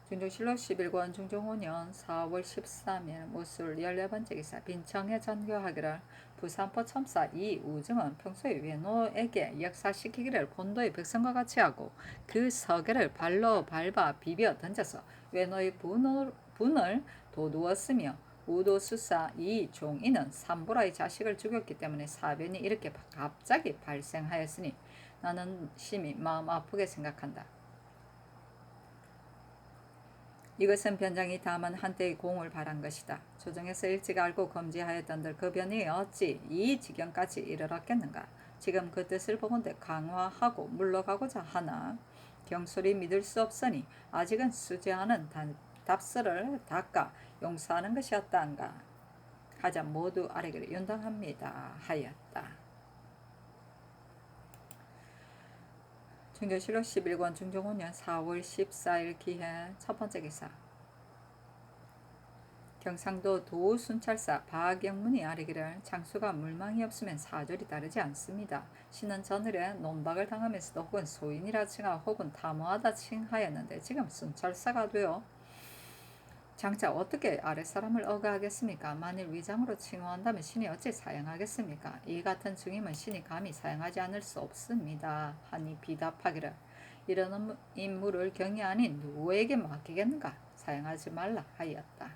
중정실록 11권 중종 5년 4월 13일 모술 14번째 기사 빈청에 전교하기를 부산포 첨사 이우증은 평소에 외노에게 역사시키기를 본도의 백성과 같이 하고 그 서계를 발로 밟아 비벼 던져서 외노의 분을 도두었으며 우도수사 이종인은 삼보라의 자식을 죽였기 때문에 사변이 이렇게 갑자기 발생하였으니 나는 심히 마음 아프게 생각한다. 이것은 변장이 다만 한때의 공을 바란 것이다. 조정에서 일찍 알고 검지하였던들 그 변이 어찌 이 지경까지 이르렀겠는가. 지금 그 뜻을 보건대 강화하고 물러가고자 하나 경솔이 믿을 수 없으니 아직은 수재하는 답서를 닦아 용서하는 것이었다한가. 하자 모두 아래기를 윤당합니다. 하였다. 중정실록 11권 중종 5년 4월 14일 기해 첫 번째 기사 경상도 도순찰사 박영문이 아뢰기를 장수가 물망이 없으면 사절이 따르지 않습니다. 신은 전일에 논박을 당하면서도 혹은 소인이라 칭하 혹은 탐호하다 칭하였는데 지금 순찰사가 되어 장차 어떻게 아랫사람을 억하겠습니까? 만일 위장으로 칭호한다면 신이 어찌 사용하겠습니까? 이 같은 증임은 신이 감히 사용하지 않을 수 없습니다. 하니 비답하기를 이런 임무를 경이 아닌 누구에게 맡기겠는가? 사용하지 말라 하였다.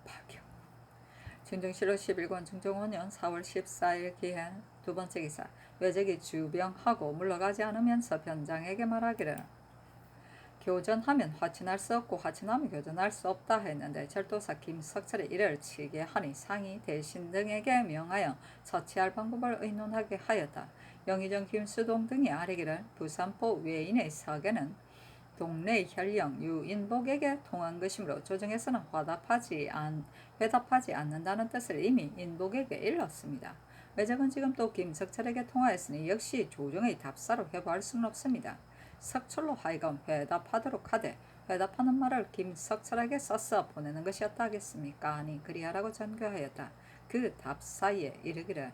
파교 중정실록 11권 중종 5년 4월 14일 기해 두 번째 기사 외적이 주병하고 물러가지 않으면서 변장에게 말하기를 교전하면 화친할 수 없고 화친하면 교전할 수 없다 했는데 절도사 김석철이 이를 치게 하니 상이 대신 등에게 명하여 처치할 방법을 의논하게 하였다. 영의정 김수동 등이 아뢰기를 부산포 외인의 서계는 동네 현령 유인복에게 통한 것이므로 조정에서는 회답하지 않는다는 뜻을 이미 인복에게 일렀습니다. 외적은 지금 또 김석철에게 통하였으니 역시 조정의 답사로 회부할 수는 없습니다. 석철로 하여금 회답하도록 하되 회답하는 말을 김석철에게 써서 보내는 것이었다 하겠습니까? 아니 그리하라고 전교하였다. 그 답사에 이르기를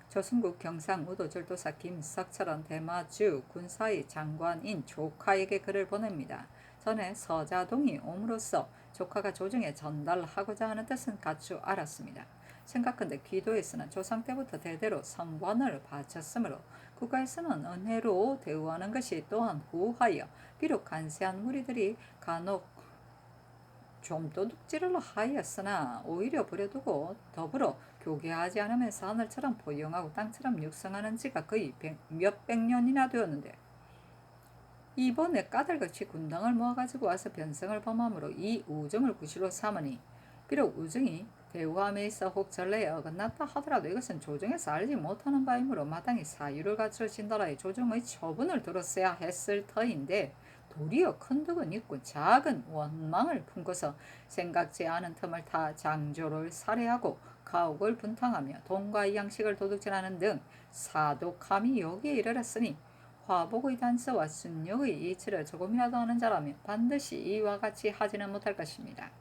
조선국 경상우도절도사 김석철은 대마주 군사의 장관인 조카에게 글을 보냅니다. 전에 서자동이 옴으로써 조카가 조정에 전달하고자 하는 뜻은 갖추 알았습니다. 생각컨대 귀도에서는 조상 때부터 대대로 선관을 바쳤으므로 국가에서는 은혜로 대우하는 것이 또한 후하여 비록 간세한 무리들이 간혹 좀 도둑질을 하였으나 오히려 버려두고 더불어 교계하지 않으면서 하늘처럼 포용하고 땅처럼 육성하는 지가 거의 몇백 년이나 되었는데 이번에 까닭없이 군당을 모아가지고 와서 변성을 범함으로 이 우정을 구실로 삼으니 비록 우정이 대우함에 있어 혹 전례에 어긋났다 하더라도 이것은 조정에서 알지 못하는 바이므로 마땅히 사유를 갖추어진다라의 조정의 처분을 들었어야 했을 터인데 도리어 큰 덕은 있고 작은 원망을 품고서 생각지 않은 틈을 타 장조를 살해하고 가옥을 분탕하며 돈과 양식을 도둑질하는 등 사독함이 여기에 이르렀으니 화복의 단서와 순력의 이치를 조금이라도 아는 자라면 반드시 이와 같이 하지는 못할 것입니다.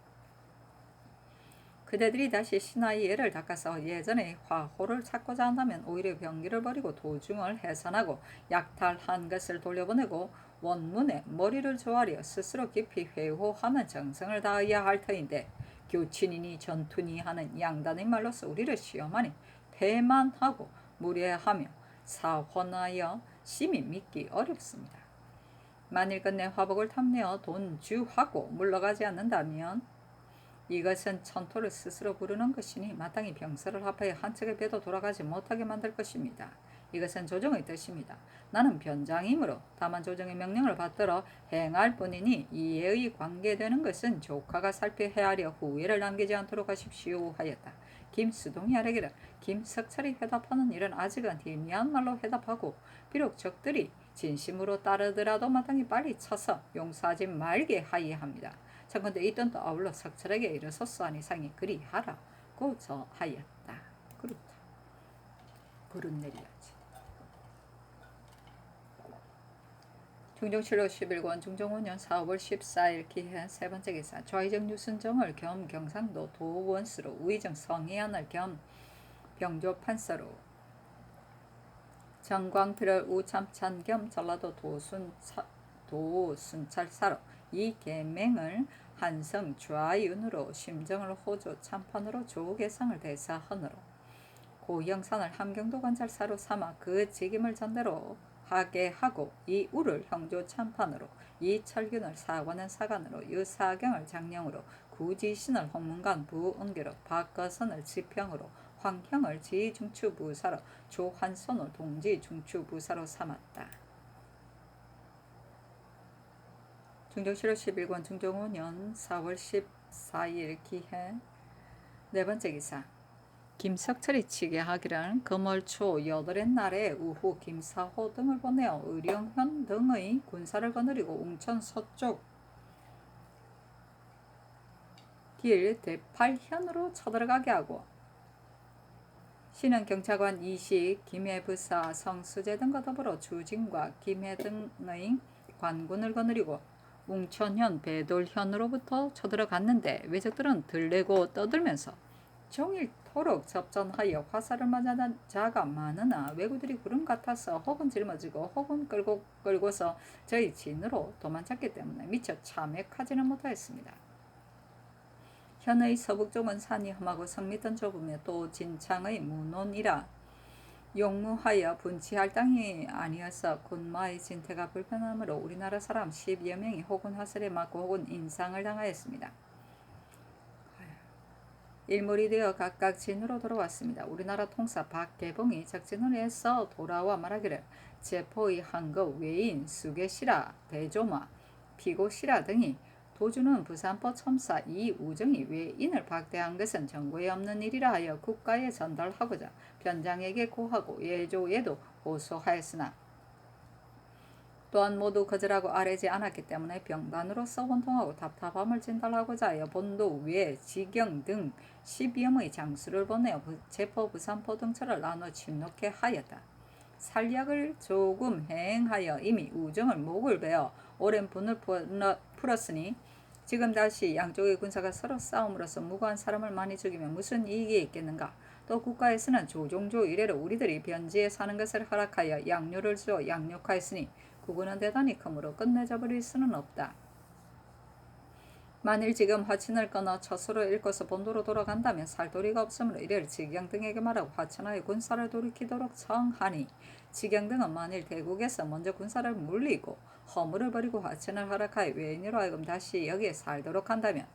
그대들이 다시 신하의 예를 닦아서 예전의 화호를 찾고자 한다면 오히려 병기를 버리고 도중을 해산하고 약탈한 것을 돌려보내고 원문에 머리를 조아려 스스로 깊이 회호하는 정성을 다해야 할 터인데 교친이니 전투니 하는 양단의 말로서 우리를 시험하니 패만하고 무례하며 사혼하여 심히 믿기 어렵습니다. 만일 끝내 화복을 탐내어 돈주하고 물러가지 않는다면 이것은 천토를 스스로 부르는 것이니 마땅히 병서를 합하여 한척의 배도 돌아가지 못하게 만들 것입니다. 이것은 조정의 뜻입니다. 나는 변장이므로 다만 조정의 명령을 받들어 행할 뿐이니 이해의 관계되는 것은 조카가 살피 헤아려 후회를 남기지 않도록 하십시오 하였다. 김수동이 아뢰기를 김석철이 회답하는 일은 아직은 희미한 말로 회답하고 비록 적들이 진심으로 따르더라도 마땅히 빨리 쳐서 용서하지 말게 하여합니다. 청컨대 이 뜬도 아울러 석철에게 이르소서한 이상이 그리하라고 저하였다. 그렇다. 불은 내려야지. 중종실록 11권 중종 5년 4월 14일 기해 세 번째 기사 좌의정 유순정을 겸 경상도 도원수로 우의정 성희안을 겸 병조 판서로 정광필을 우참찬 겸 전라도 도순찰사로 이 계명을 한성 좌윤으로 심정을 호조 참판으로 조계상을 대사하느로 고영산을 함경도 관찰사로 삼아 그 직임을 전대로 하게 하고 이 우를 형조 참판으로 이 철균을 사관은 사관으로 유사경을 장령으로 구지신을 홍문관 부은계로 박거선을 지평으로 황형을 지중추부사로 조환손을 동지중추부사로 삼았다. 중종실록 11권 중종 5년 4월 14일 기해 네 번째 기사 김석철이 치게 하기를 금월초 8의 날에 우후 김사호 등을 보내어 의령현 등의 군사를 거느리고 웅천 서쪽 길 대팔현으로 쳐들어가게 하고 신은 경찰관 이식, 김해부사, 성수재 등과 더불어 주진과 김해 등의 관군을 거느리고 웅천현, 배돌현으로부터 쳐들어갔는데 외적들은 들레고 떠들면서 종일토록 접전하여 화살을 맞는 자가 많으나 왜구들이 구름 같아서 혹은 짊어지고 혹은 끌고서 저희 진으로 도망쳤기 때문에 미처 참획하지는 못하였습니다. 현의 서북쪽은 산이 험하고 성밑은 좁으며 또 진창의 문원이라 용무하여 분치할 땅이 아니어서 군마의 진퇴가 불편하므로 우리나라 사람 10여 명이 혹은 화살에 맞고 혹은 인상을 당하였습니다. 일몰이 되어 각각 진으로 돌아왔습니다. 우리나라 통사 박계봉이 적진을 해서 돌아와 말하기를 제포의 한거 외인 수계시라, 대조마, 피고시라 등이 도주는 부산포 첨사 이우정이 외인을 박대한 것은 정고에 없는 일이라 하여 국가에 전달하고자 변장에게 고하고 예조에도 고소하였으나 또한 모두 거절하고 아뢰지 않았기 때문에 병단으로서 혼동하고 답답함을 진달하고자 하여 본도, 외, 지경 등 12염의 장수를 보내어 제포, 부산포 등처를 나눠 침노케 하였다. 살약을 조금 행하여 이미 우정을 목을 베어 오랜 분을 풀었으니 지금 다시 양쪽의 군사가 서로 싸움으로써 무고한 사람을 많이 죽이면 무슨 이익이 있겠는가. 또 국가에서는 조종조 이래로 우리들이 변지에 사는 것을 허락하여 양료를 주어 양육하였으니 구군은 대단히 크므로 끝내줘 버릴 수는 없다. 만일 지금 화친을 끊어 처소를 잃고서 본도로 돌아간다면 살 도리가 없으므로 이를 지경 등에게 말하고 화친하여 군사를 돌이키도록 청하니 지경 등은 만일 대국에서 먼저 군사를 물리고 허물을 버리고 화친을 허락하여 외인으로 하여금 다시 여기에 살도록 한다면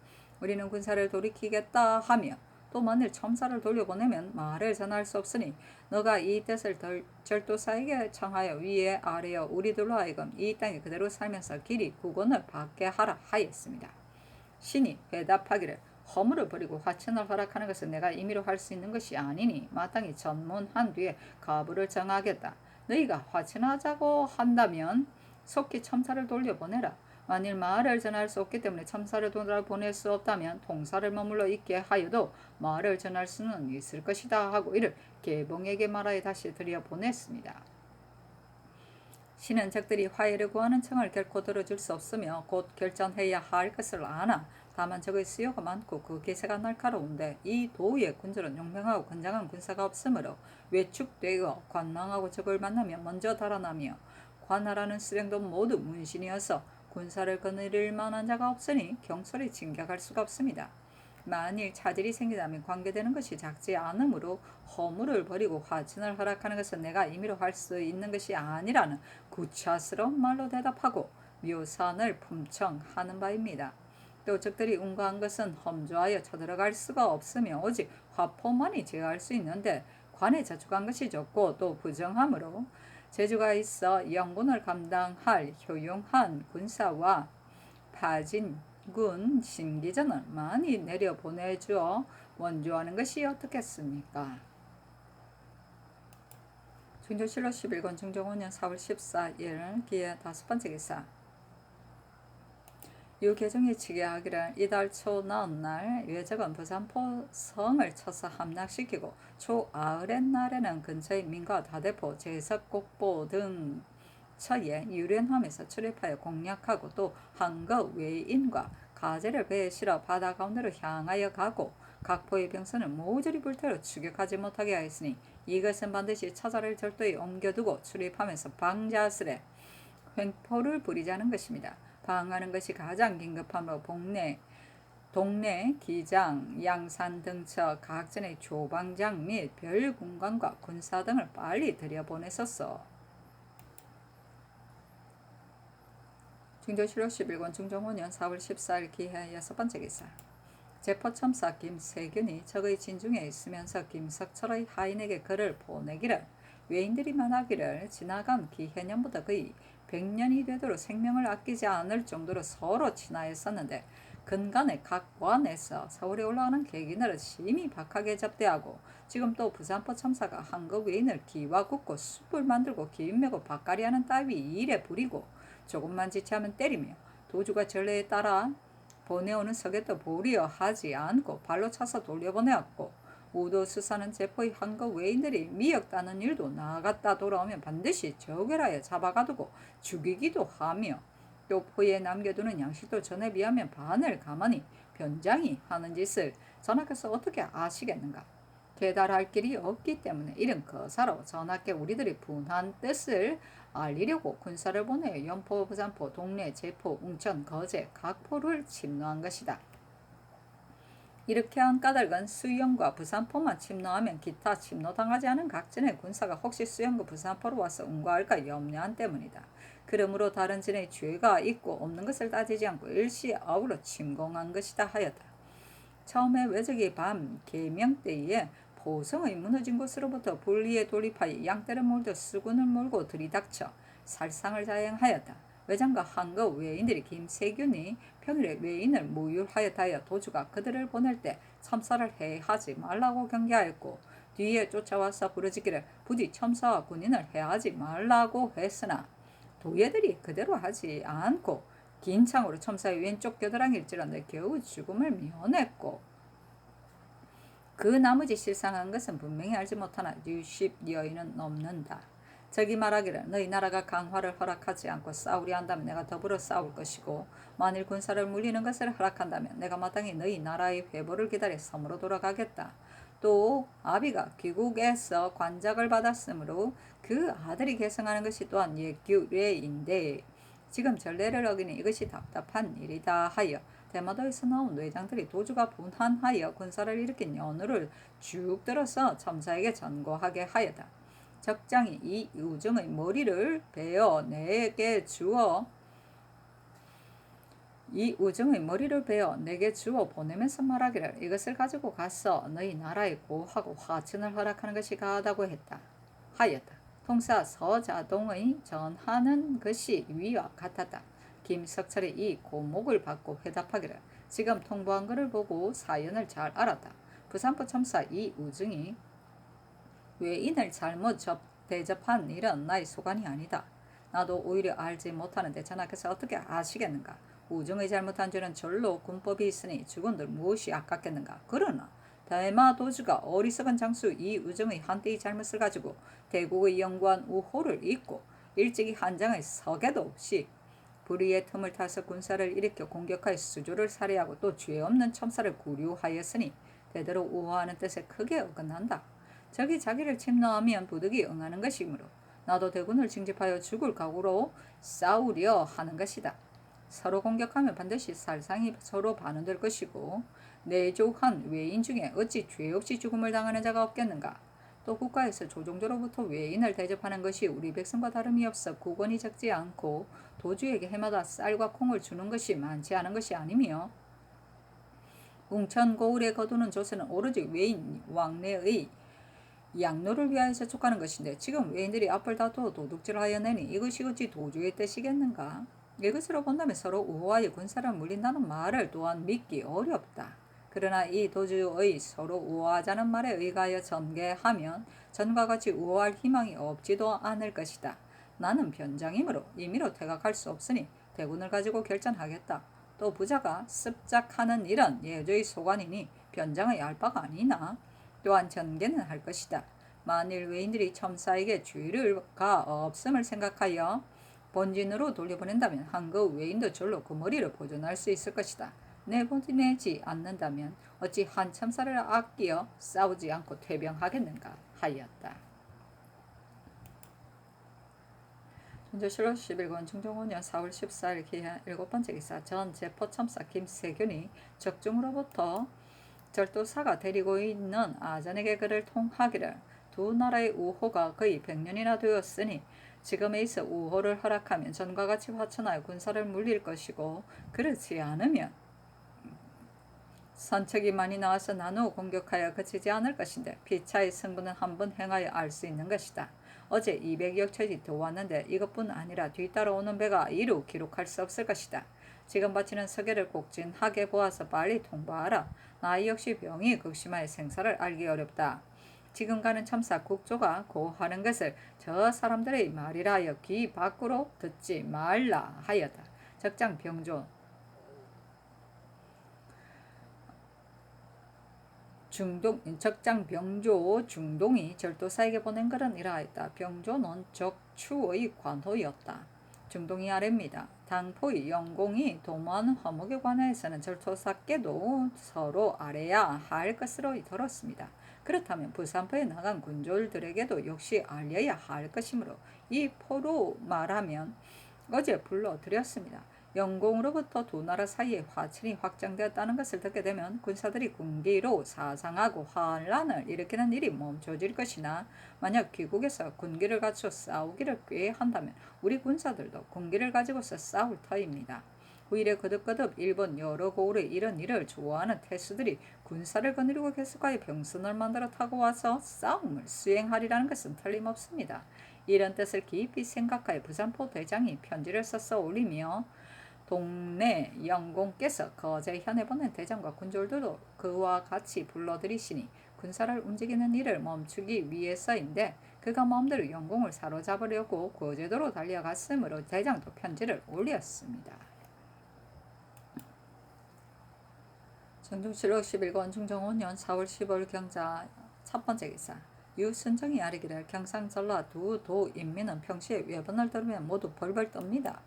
우리는 군사를 돌이키겠다 하며 또 만일 첨사를 돌려보내면 말을 전할 수 없으니 너가 이 뜻을 절도사에게 청하여 위에 아래여 우리들로 하여금 이 땅에 그대로 살면서 길이 구원을 받게 하라 하였습니다. 신이 회답하기를 허물을 버리고 화친을 허락하는 것은 내가 임의로 할 수 있는 것이 아니니 마땅히 전문한 뒤에 가부를 정하겠다. 너희가 화친하자고 한다면 속히 첨사를 돌려보내라. 만일 말을 전할 수 없기 때문에 첨사를 돌아보낼 수 없다면 동사를 머물러 있게 하여도 말을 전할 수는 있을 것이다 하고 이를 계봉에게 말하여 다시 들여보냈습니다. 신은 적들이 화해를 구하는 청을 결코 들어줄 수 없으며 곧 결전해야 할 것을 아나 다만 적의 수요가 많고 그 기세가 날카로운데 이 도의 군주는 용맹하고 건장한 군사가 없으므로 외축되어 관망하고 적을 만나면 먼저 달아나며 관할하는 수령도 모두 문신이어서 군사를 거느릴 만한 자가 없으니 경솔히 진격할 수가 없습니다. 만일 차질이 생기다면 관계되는 것이 작지 않으므로 허물을 버리고 화친을 허락하는 것은 내가 임의로 할 수 있는 것이 아니라는 구차스러운 말로 대답하고 묘산을 품청하는 바입니다. 또 적들이 운거한 것은 험조하여 쳐들어갈 수가 없으며 오직 화포만이 제어할 수 있는데 관에 저축한 것이 적고 또 부정하므로 재주가 있어 영군을 감당할 효용한 군사와 파진군 신기전을 많이 내려보내주어 원조하는 것이 어떻겠습니까? 중조실록 11권 중종 5년 4월 14일 기해 5번째 기사. 유계종이 치게하기를 이달 초 나온 날 외적은 부산포 성을 쳐서 함락시키고 초 아흐렛 날에는 근처의 민가 다대포 제석곡보 등 처에 유련함에서 출입하여 공략하고 또 한거 외인과 가재를 배에 실어 바다 가운데로 향하여 가고 각 포의 병선을 모조리 불태워 추격하지 못하게 하였으니 이것은 반드시 처자를 절도에 옮겨두고 출입하면서 방자스레 횡포를 부리자는 것입니다. 방하는 것이 가장 긴급하며 동네 기장, 양산 등처 각전의 조방장 및 별군관과 군사 등을 빨리 들여보내소서. 중조실록 11권 중종 5년 4월 14일 기해 6번째 기사. 제포첨사 김세균이 적의 진중에 있으면서 김석철의 하인에게 글을 보내기를 외인들이 말하기를 지나간 기해년부터 거의 100년이 되도록 생명을 아끼지 않을 정도로 서로 친하였었는데 근간에 각 관에서 서울에 올라가는 객인을 심히 박하게 접대하고 지금 또 부산포 첨사가 한국 외인을 기와 굽고 숲을 만들고 기인매고 밭갈이하는 따위 일에 부리고 조금만 지체하면 때리며 도주가 전례에 따라 보내오는 서get도 보리어 하지 않고 발로 차서 돌려보내었고 우도수사는 제포의 한국 외인들이 미역 따는 일도 나갔다 돌아오면 반드시 적결하여 잡아가두고 죽이기도 하며 또 포에 남겨두는 양식도 전에 비하면 반을 가만히 변장이 하는 짓을 전하께서 어떻게 아시겠는가. 계달할 길이 없기 때문에 이른 거사로 전하께 우리들이 분한 뜻을 알리려고 군사를 보내어 연포, 부산포, 동래, 제포, 웅천, 거제 각 포를 침노한 것이다. 이렇게 한 까닭은 수영과 부산포만 침노하면 기타 침노당하지 않은 각진의 군사가 혹시 수영과 부산포로 와서 운거할까 염려한 때문이다. 그러므로 다른 진의 죄가 있고 없는 것을 따지지 않고 일시 아우러 침공한 것이다 하였다. 처음에 외적이 밤 계명때에 포성의 무너진 곳으로부터 분리에 돌입하여 양떼를 몰듯 수군을 몰고 들이닥쳐 살상을 자행하였다. 외장과 한거 외인들이 김세균이 평일에 외인을 무율하였다 하여 도주가 그들을 보낼 때 첨사를 해하지 말라고 경계하였고 뒤에 쫓아와서 부르짖기를 부디 첨사와 군인을 해하지 말라고 했으나 도예들이 그대로 하지 않고 긴 창으로 첨사의 왼쪽 겨드랑이를 찔렀는데 겨우 죽음을 면했고 그 나머지 실상한 것은 분명히 알지 못하나 뉴십 여인은 넘는다. 저기 말하기를 너희 나라가 강화를 허락하지 않고 싸우려 한다면 내가 더불어 싸울 것이고 만일 군사를 물리는 것을 허락한다면 내가 마땅히 너희 나라의 회보를 기다려 섬으로 돌아가겠다. 또 아비가 귀국에서 관작을 받았으므로 그 아들이 계승하는 것이 또한 옛 규례인데 지금 전례를 어기니 이것이 답답한 일이다 하여 대마도에서 나온 뇌장들이 도주가 분한하여 군사를 일으킨 연후를 쭉 들어서 첨사에게 전거하게 하여다. 적장이 이 우정의 머리를 베어 내게 주어 보내면서 말하기를 이것을 가지고 가서 너희 나라에 고하고 화친을 허락하는 것이 가하다고 하였다. 통사 서자동의 전하는 것이 위와 같았다. 김석철이 이 고목을 받고 회답하기를 지금 통보한 것을 보고 사연을 잘 알았다. 부산포 첨사 이우중이 외인을 잘못 대접한 일은 나의 소관이 아니다. 나도 오히려 알지 못하는데 전하께서 어떻게 아시겠는가. 우중의 잘못한 죄는 절로 군법이 있으니 죽은들 무엇이 아깝겠는가. 그러나 대마도주가 어리석은 장수 이우중의 한때의 잘못을 가지고 대국의 영구한 우호를 잊고 일찍이 한장에 서게도 없이 불의의 틈을 타서 군사를 일으켜 공격하여 수조를 살해하고 또 죄 없는 첨사를 구류하였으니 대대로 우호하는 뜻에 크게 어긋난다. 적이 자기를 침노하면 부득이 응하는 것이므로 나도 대군을 징집하여 죽을 각오로 싸우려 하는 것이다. 서로 공격하면 반드시 살상이 서로 반응될 것이고 내조한 외인 중에 어찌 죄 없이 죽음을 당하는 자가 없겠는가. 또 국가에서 조종조로부터 외인을 대접하는 것이 우리 백성과 다름이 없어 국원이 적지 않고 도주에게 해마다 쌀과 콩을 주는 것이 많지 않은 것이 아니며 웅천고을에 거두는 조세는 오로지 외인 왕래의 양로를 위하여 저촉하는 것인데 지금 외인들이 앞을 다투어 도둑질하여 내니 이것이 어찌 도주의 뜻이겠는가. 이것으로 본다면 서로 우호하여 군사를 물린다는 말을 또한 믿기 어렵다. 그러나 이 도주의 서로 우호하자는 말에 의하여 전개하면 전과 같이 우호할 희망이 없지도 않을 것이다. 나는 변장이므로 임의로 퇴각할 수 없으니 대군을 가지고 결전하겠다. 또 부자가 습작하는 일은 예조의 소관이니 변장의 알바가 아니나 또한 전개는 할 것이다. 만일 외인들이 첨사에게 죄가 없음을 생각하여 본진으로 돌려보낸다면 한국 외인도 절로 그 머리를 보존할 수 있을 것이다. 내보내지 않는다면 어찌 한 첨사를 아끼어 싸우지 않고 퇴병하겠는가 하였다. 전조실록 11권 중종 5년 4월 14일 기한 7번째 기사 전 제포첨사 김세균이 적중으로부터 절도사가 데리고 있는 아전에게 그를 통하기를 두 나라의 우호가 거의 100년이나 되었으니 지금에 있어 우호를 허락하면 전과 같이 화천하여 군사를 물릴 것이고 그렇지 않으면 선척이 많이 나와서 나누어 공격하여 그치지 않을 것인데 피차의 승부는 한번 행하여 알 수 있는 것이다. 어제 200여 척이 더 왔는데 이것뿐 아니라 뒤따라오는 배가 이루 기록할 수 없을 것이다. 지금 바치는 서계를 곡진하게 보아서 빨리 통보하라. 나 역시 병이 극심하여 생사를 알기 어렵다. 지금 가는 첨사 국조가 고하는 것을 저 사람들의 말이라 하여 귀 밖으로 듣지 말라 하였다. 적장 병조 적장 병조 중동이 절도사에게 보낸 글은 이러하였다. 병조는 적추의 관호였다. 중동이 아래입니다. 당포의 영공이 도모하는 화목에 관하여서는 절도사께도 서로 아래야 할 것으로 들었습니다. 그렇다면 부산포에 나간 군졸들에게도 역시 알려야 할 것이므로 이 포로 말하면 어제 불러드렸습니다. 영공으로부터 두 나라 사이에 화친이 확장되었다는 것을 듣게 되면 군사들이 군기로 사상하고 환란을 일으키는 일이 멈춰질 것이나 만약 귀국에서 군기를 갖춰 싸우기를 꾀한다면 우리 군사들도 군기를 가지고서 싸울 터입니다. 후일에 거듭거듭 일본 여러 고을의 이런 일을 좋아하는 태수들이 군사를 거느리고 계속하여 병선을 만들어 타고 와서 싸움을 수행하리라는 것은 틀림없습니다. 이런 뜻을 깊이 생각하여 부산포 대장이 편지를 써서 올리며 동네 영공께서 거제 현에 보낸 대장과 군졸들도 그와 같이 불러들이시니 군사를 움직이는 일을 멈추기 위해서인데 그가 마음대로 영공을 사로잡으려고 고제도로 달려갔으므로 대장도 편지를 올렸습니다. 정종실록 11권 중종 5년 4월 15일 경자 첫 번째 기사. 유순정이 아뢰기를 경상 전라 두 도 인민은 평시에 외번을 들으면 모두 벌벌 떱니다.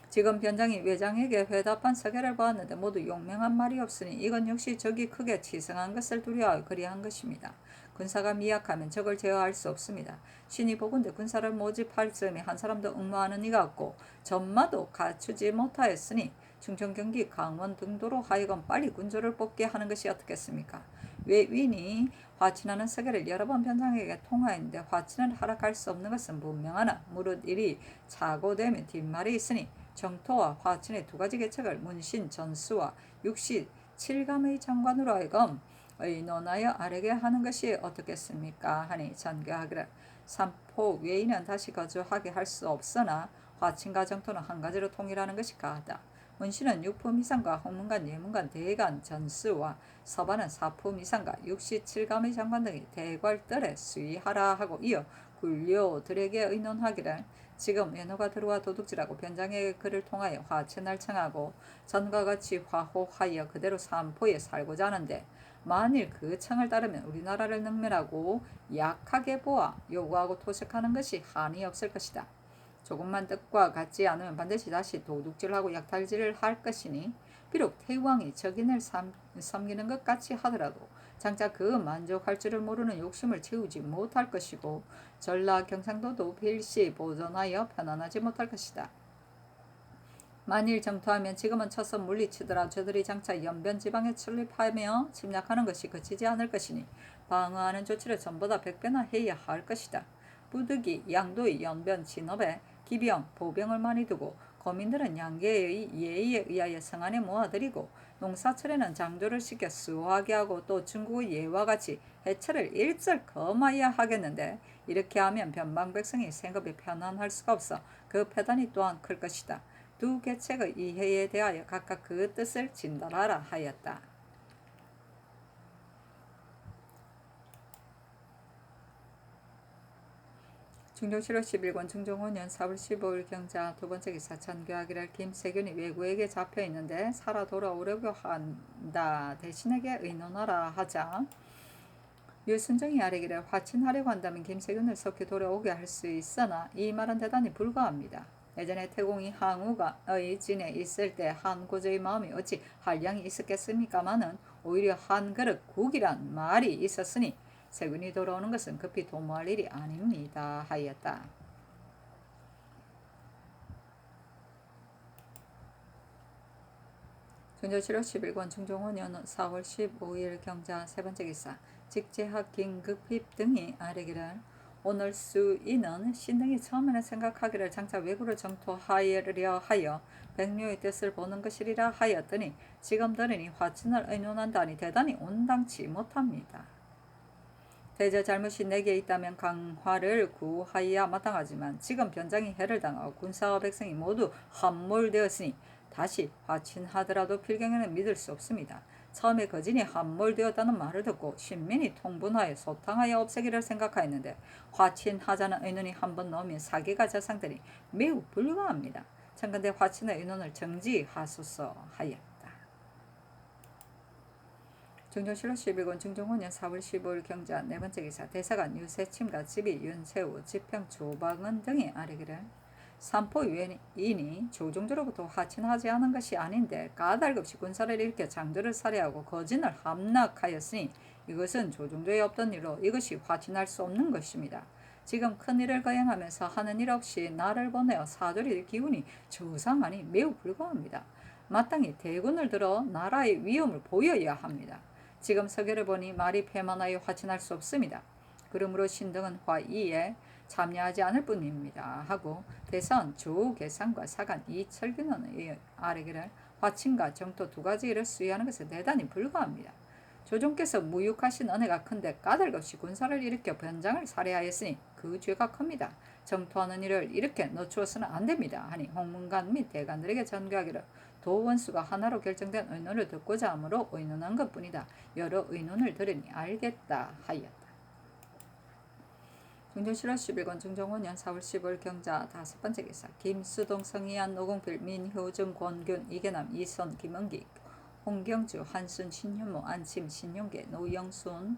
지금 변장이 외장에게 회답한 서계를 보았는데 모두 용맹한 말이 없으니 이건 역시 적이 크게 치성한 것을 두려워 그리한 것입니다. 군사가 미약하면 적을 제어할 수 없습니다. 신이 보건대 군사를 모집할 즈음에 한 사람도 응모하는 이가 없고 전마도 갖추지 못하였으니 충청 경기 강원 등도로 하여금 빨리 군조를 뽑게 하는 것이 어떻겠습니까? 외윈이 화친하는 서계를 여러 번 변장에게 통하였는데 화친을 허락할 수 없는 것은 분명하나 무릇 일이 착오되면 뒷말이 있으니 정토와 화친의 두 가지 계책을 문신 전수와 육시 칠감의 장관으로 하여금 의논하여 아뢰게 하는 것이 어떻겠습니까? 하니 전교하기를 삼포 외인은 다시 거주하게 할 수 없으나 화친과 정토는 한 가지로 통일하는 것이 가하다. 문신은 육품 이상과 홍문관, 예문관, 대관, 전수와 서반은 사품 이상과 육시 칠감의 장관 등이 대궐들에 수의하라 하고 이어 굴료들에게 의논하기를 지금 외노가 들어와 도둑질하고 변장에게 그를 통하여 화친을 청하고 전과 같이 화호하여 그대로 삼포에 살고자 하는데 만일 그 청을 따르면 우리나라를 능멸하고 약하게 보아 요구하고 토색하는 것이 한이 없을 것이다. 조금만 뜻과 같지 않으면 반드시 다시 도둑질하고 약탈질을 할 것이니 비록 태왕이 적인을 섬기는 것 같이 하더라도 장차 그 만족할 줄을 모르는 욕심을 채우지 못할 것이고 전라 경상도도 필시 보존하여 편안하지 못할 것이다. 만일 정토하면 지금은 쳐서 물리치더라 저들이 장차 연변 지방에 출입하며 침략하는 것이 그치지 않을 것이니 방어하는 조치를 전보다 100배나 해야 할 것이다. 부득이 양도의 연변 진업에 기병, 보병을 많이 두고 거민들은 양계의 예의에 의하여 성안에 모아들이고 농사철에는 장조를 시켜 수호하게 하고 또 중국의 예와 같이 해철을 일절 검하여야 하겠는데 이렇게 하면 변방 백성이 생업이 편안할 수가 없어 그 폐단이 또한 클 것이다. 두 계책의 이해에 대하여 각각 그 뜻을 진달하라 하였다. 중종실록 11권 중종 5년 4월 15일 경자 두 번째 기사. 전교하기를 김세균이 외구에게 잡혀 있는데 살아 돌아오려고 한다. 대신에게 의논하라 하자 유순정이 아뢰기를 화친하려고 한다면 김세균을 속히 돌아오게 할 수 있으나 이 말은 대단히 불가합니다. 예전에 태공이 항우가의 진에 있을 때 한고조의 마음이 어찌 한량이 있었겠습니까마는 오히려 한 그릇 국이란 말이 있었으니 세균이 돌아오는 것은 급히 도모할 일이 아닙니다 하였다. 중조실록 11권 중종 5년 4월 15일 경자 세 번째 기사. 직제학 긴급힙 등이 아뢰기를 오늘 수인은 신등이 처음에는 생각하기를 장차 외구를 정토하려 하여 백묘의 뜻을 보는 것이리라 하였더니 지금 들으니 화친을 의논한다니 대단히 온당치 못합니다. 대저 잘못이 내게 있다면 강화를 구하여야 마땅하지만 지금 변장이 해를 당하고 군사와 백성이 모두 함몰되었으니 다시 화친하더라도 필경에는 믿을 수 없습니다. 처음에 거진이 함몰되었다는 말을 듣고 신민이 통분하여 소탕하여 없애기를 생각하였는데 화친하자는 의논이 한번 나오면 사기가 저상되니 매우 불가합니다. 청컨대 화친의 의논을 정지하소서 하였다. 중종실록 11권 중종 5년 4월 15일 경자 네 번째 기사. 대사관 유세침과 집이 윤세우, 지평 조방은 등이 아뢰기를 삼포 유인이 조종조로부터 화친하지 않은 것이 아닌데 까닭없이 군사를 일으켜 장조를 살해하고 거진을 함락하였으니 이것은 조종조에 없던 일로 이것이 화친할 수 없는 것입니다. 지금 큰일을 거행하면서 하는 일 없이 나를 보내어 사조리 기운이 저상하니 매우 불가합니다. 마땅히 대군을 들어 나라의 위험을 보여야 합니다. 지금 서계를 보니 말이 패만하여 화친할 수 없습니다. 그러므로 신등은 화의에 참여하지 않을 뿐입니다 하고 대선 조계상과 사간 이철균은 아뢰기를 화친과 정토 두 가지 일을 수행하는 것은 대단히 불가합니다. 조종께서 무육하신 은혜가 큰데 까닭없이 군사를 일으켜 변장을 살해하였으니 그 죄가 큽니다. 정토하는 일을 이렇게 늦추어서는 안 됩니다 하니 홍문관 및 대관들에게 전교하기를 도원수가 하나로 결정된 의논을 듣고자 하므로 의논한 것뿐이다. 여러 의논을 들으니 알겠다 하였다. 중전실화 11권 중종원년 4월 15일 경자 5번째 기사 김수동 성희안 노공필 민효정 권균 이계남 이선 김은기 홍경주 한순 신현무 안심 신용계 노영순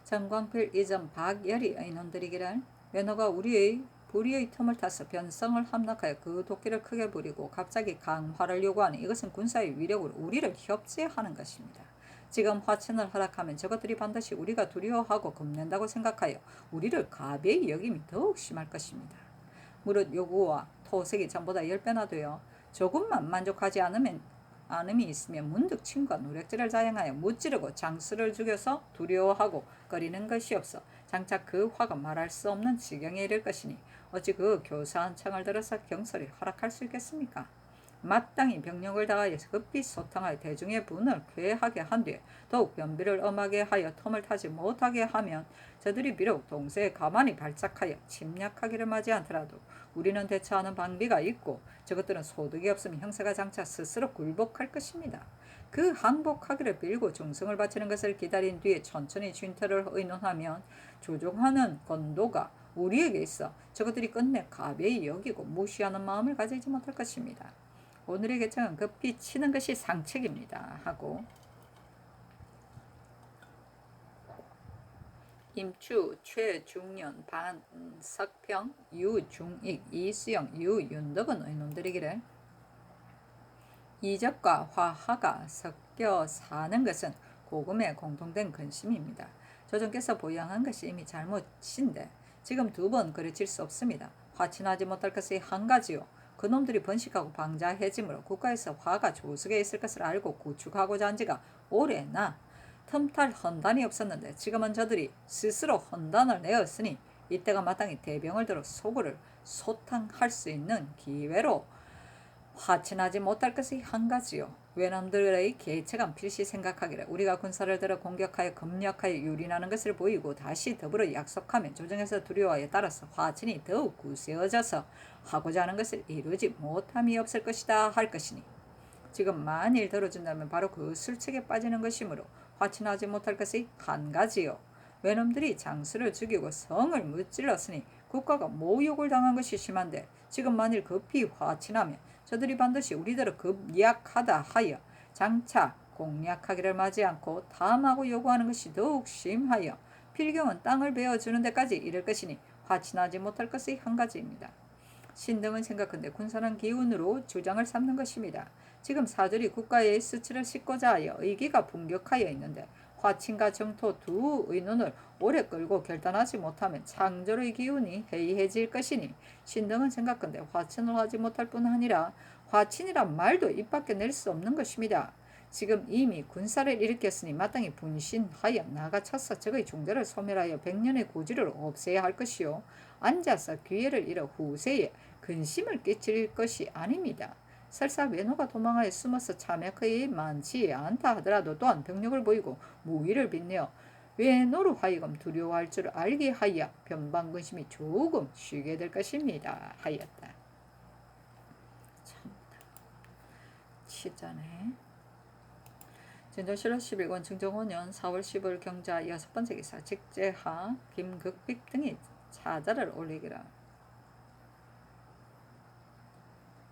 정광필 이전 박열이 의논들이기를 외노가 우리의 불의의 틈을 타서 변성을 함락하여 그 도끼를 크게 부리고 갑자기 강화를 요구하니 이것은 군사의 위력으로 우리를 협제하는 것입니다. 지금 화친을 허락하면 저것들이 반드시 우리가 두려워하고 겁낸다고 생각하여 우리를 가벼이 여김이 더욱 심할 것입니다. 무릇 요구와 토색이 전보다 10배나 되어 조금만 만족하지 않음이 있으면 문득 침과 노략질을 자행하여 무찌르고 장수를 죽여서 두려워하고 꺼리는 것이 없어 장차 그 화가 말할 수 없는 지경에 이를 것이니 어찌 그 교사한 청을 들어서 경솔히 허락할 수 있겠습니까? 마땅히 병력을 다하여 급히 소탕하여 대중의 분을 쾌하게 한 뒤에 더욱 변비를 엄하게 하여 틈을 타지 못하게 하면 저들이 비록 동세에 가만히 발작하여 침략하기를 맞이 않더라도 우리는 대처하는 방비가 있고 저것들은 소득이 없으면 형세가 장차 스스로 굴복할 것입니다. 그 항복하기를 빌고 중승을 바치는 것을 기다린 뒤에 천천히 진퇴를 의논하면 조종하는 건도가 우리에게 있어 저것들이 끝내 가벼이 여기고 무시하는 마음을 가지지 못할 것입니다. 오늘의 개정은 급히 치는 것이 상책입니다 하고 임추, 최중년, 반석평, 유중익, 이수영, 유윤덕은 의논들이기를 이적과 화하가 섞여 사는 것은 고금의 공통된 근심입니다. 조정께서 보양한 것이 이미 잘못인데 지금 두 번 그르칠 수 없습니다. 화친하지 못할 것이 한 가지요. 그놈들이 번식하고 방자해짐으로 국가에서 화가 조숙에 있을 것을 알고 구축하고자 한 지가 오래나 틈탈 헌단이 없었는데 지금은 저들이 스스로 헌단을 내었으니 이때가 마땅히 대병을 들어 소굴을 소탕할 수 있는 기회로 화친하지 못할 것이 한 가지요. 외놈들의 계책은 필시 생각하기를 우리가 군사를 들어 공격하여 검력하여 유린하는 것을 보이고 다시 더불어 약속하면 조정에서 두려워에 따라서 화친이 더욱 굳세어져서 하고자 하는 것을 이루지 못함이 없을 것이다 할 것이니 지금 만일 들어준다면 바로 그 술책에 빠지는 것이므로 화친하지 못할 것이 한 가지요. 외놈들이 장수를 죽이고 성을 무찔렀으니 국가가 모욕을 당한 것이 심한데 지금 만일 급히 화친하면 저들이 반드시 우리들을 급약하다 하여 장차 공략하기를 맞지 않고 탐하고 요구하는 것이 더욱 심하여 필경은 땅을 베어주는 데까지 이를 것이니 화친하지 못할 것이 한 가지입니다. 신등은 생각한데 군사는 기운으로 주장을 삼는 것입니다. 지금 사절이 국가의 수치를 싣고자 하여 의기가 분격하여 있는데 화친과 정토 두 의논을 오래 끌고 결단하지 못하면 창조의 기운이 해이해질 것이니 신등은 생각한데 화친을 하지 못할 뿐 아니라 화친이란 말도 입 밖에 낼 수 없는 것입니다. 지금 이미 군사를 일으켰으니 마땅히 분신하여 나가차서 적의 중대를 소멸하여 백년의 고지를 없애야 할 것이요 앉아서 기회를 잃어 후세에 근심을 끼칠 것이 아닙니다. 설사 외노가 도망하여 숨어서 참약하이 많지 않다 하더라도 또한 병력을 보이고 무위를 빛내어 외노로 하여금 두려워할 줄 알게 하여 변방근심이 조금 쉬게 될 것입니다 하였다. 참 치자네. 진도실록 11권 중종원년 4월 15일 경자 6번째 기사 직제하 김극빅 등이 차자를 올리기라.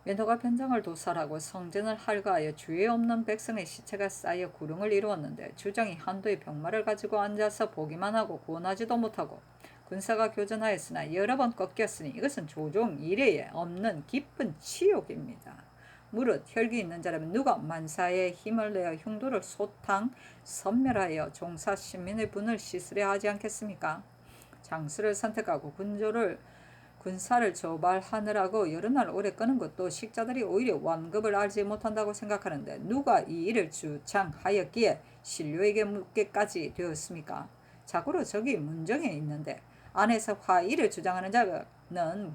외노가 변장을 도살하고 성전을 할거하여 주에 없는 백성의 시체가 쌓여 구릉을 이루었는데 주장이 한도의 병마를 가지고 앉아서 보기만 하고 구원하지도 못하고 군사가 교전하였으나 여러 번 꺾였으니 이것은 조종 이래에 없는 깊은 치욕입니다. 무릇 혈기 있는 자라면 누가 만사에 힘을 내어 흉도를 소탕 섬멸하여 종사 신민의 분을 씻으려 하지 않겠습니까? 장수를 선택하고 군사를 조발하느라고 여러 날 오래 끄는 것도 식자들이 오히려 완급을 알지 못한다고 생각하는데 누가 이 일을 주창하였기에 신료에게 묻게까지 되었습니까? 자고로 저기 문정에 있는데 안에서 화의를 주장하는 자는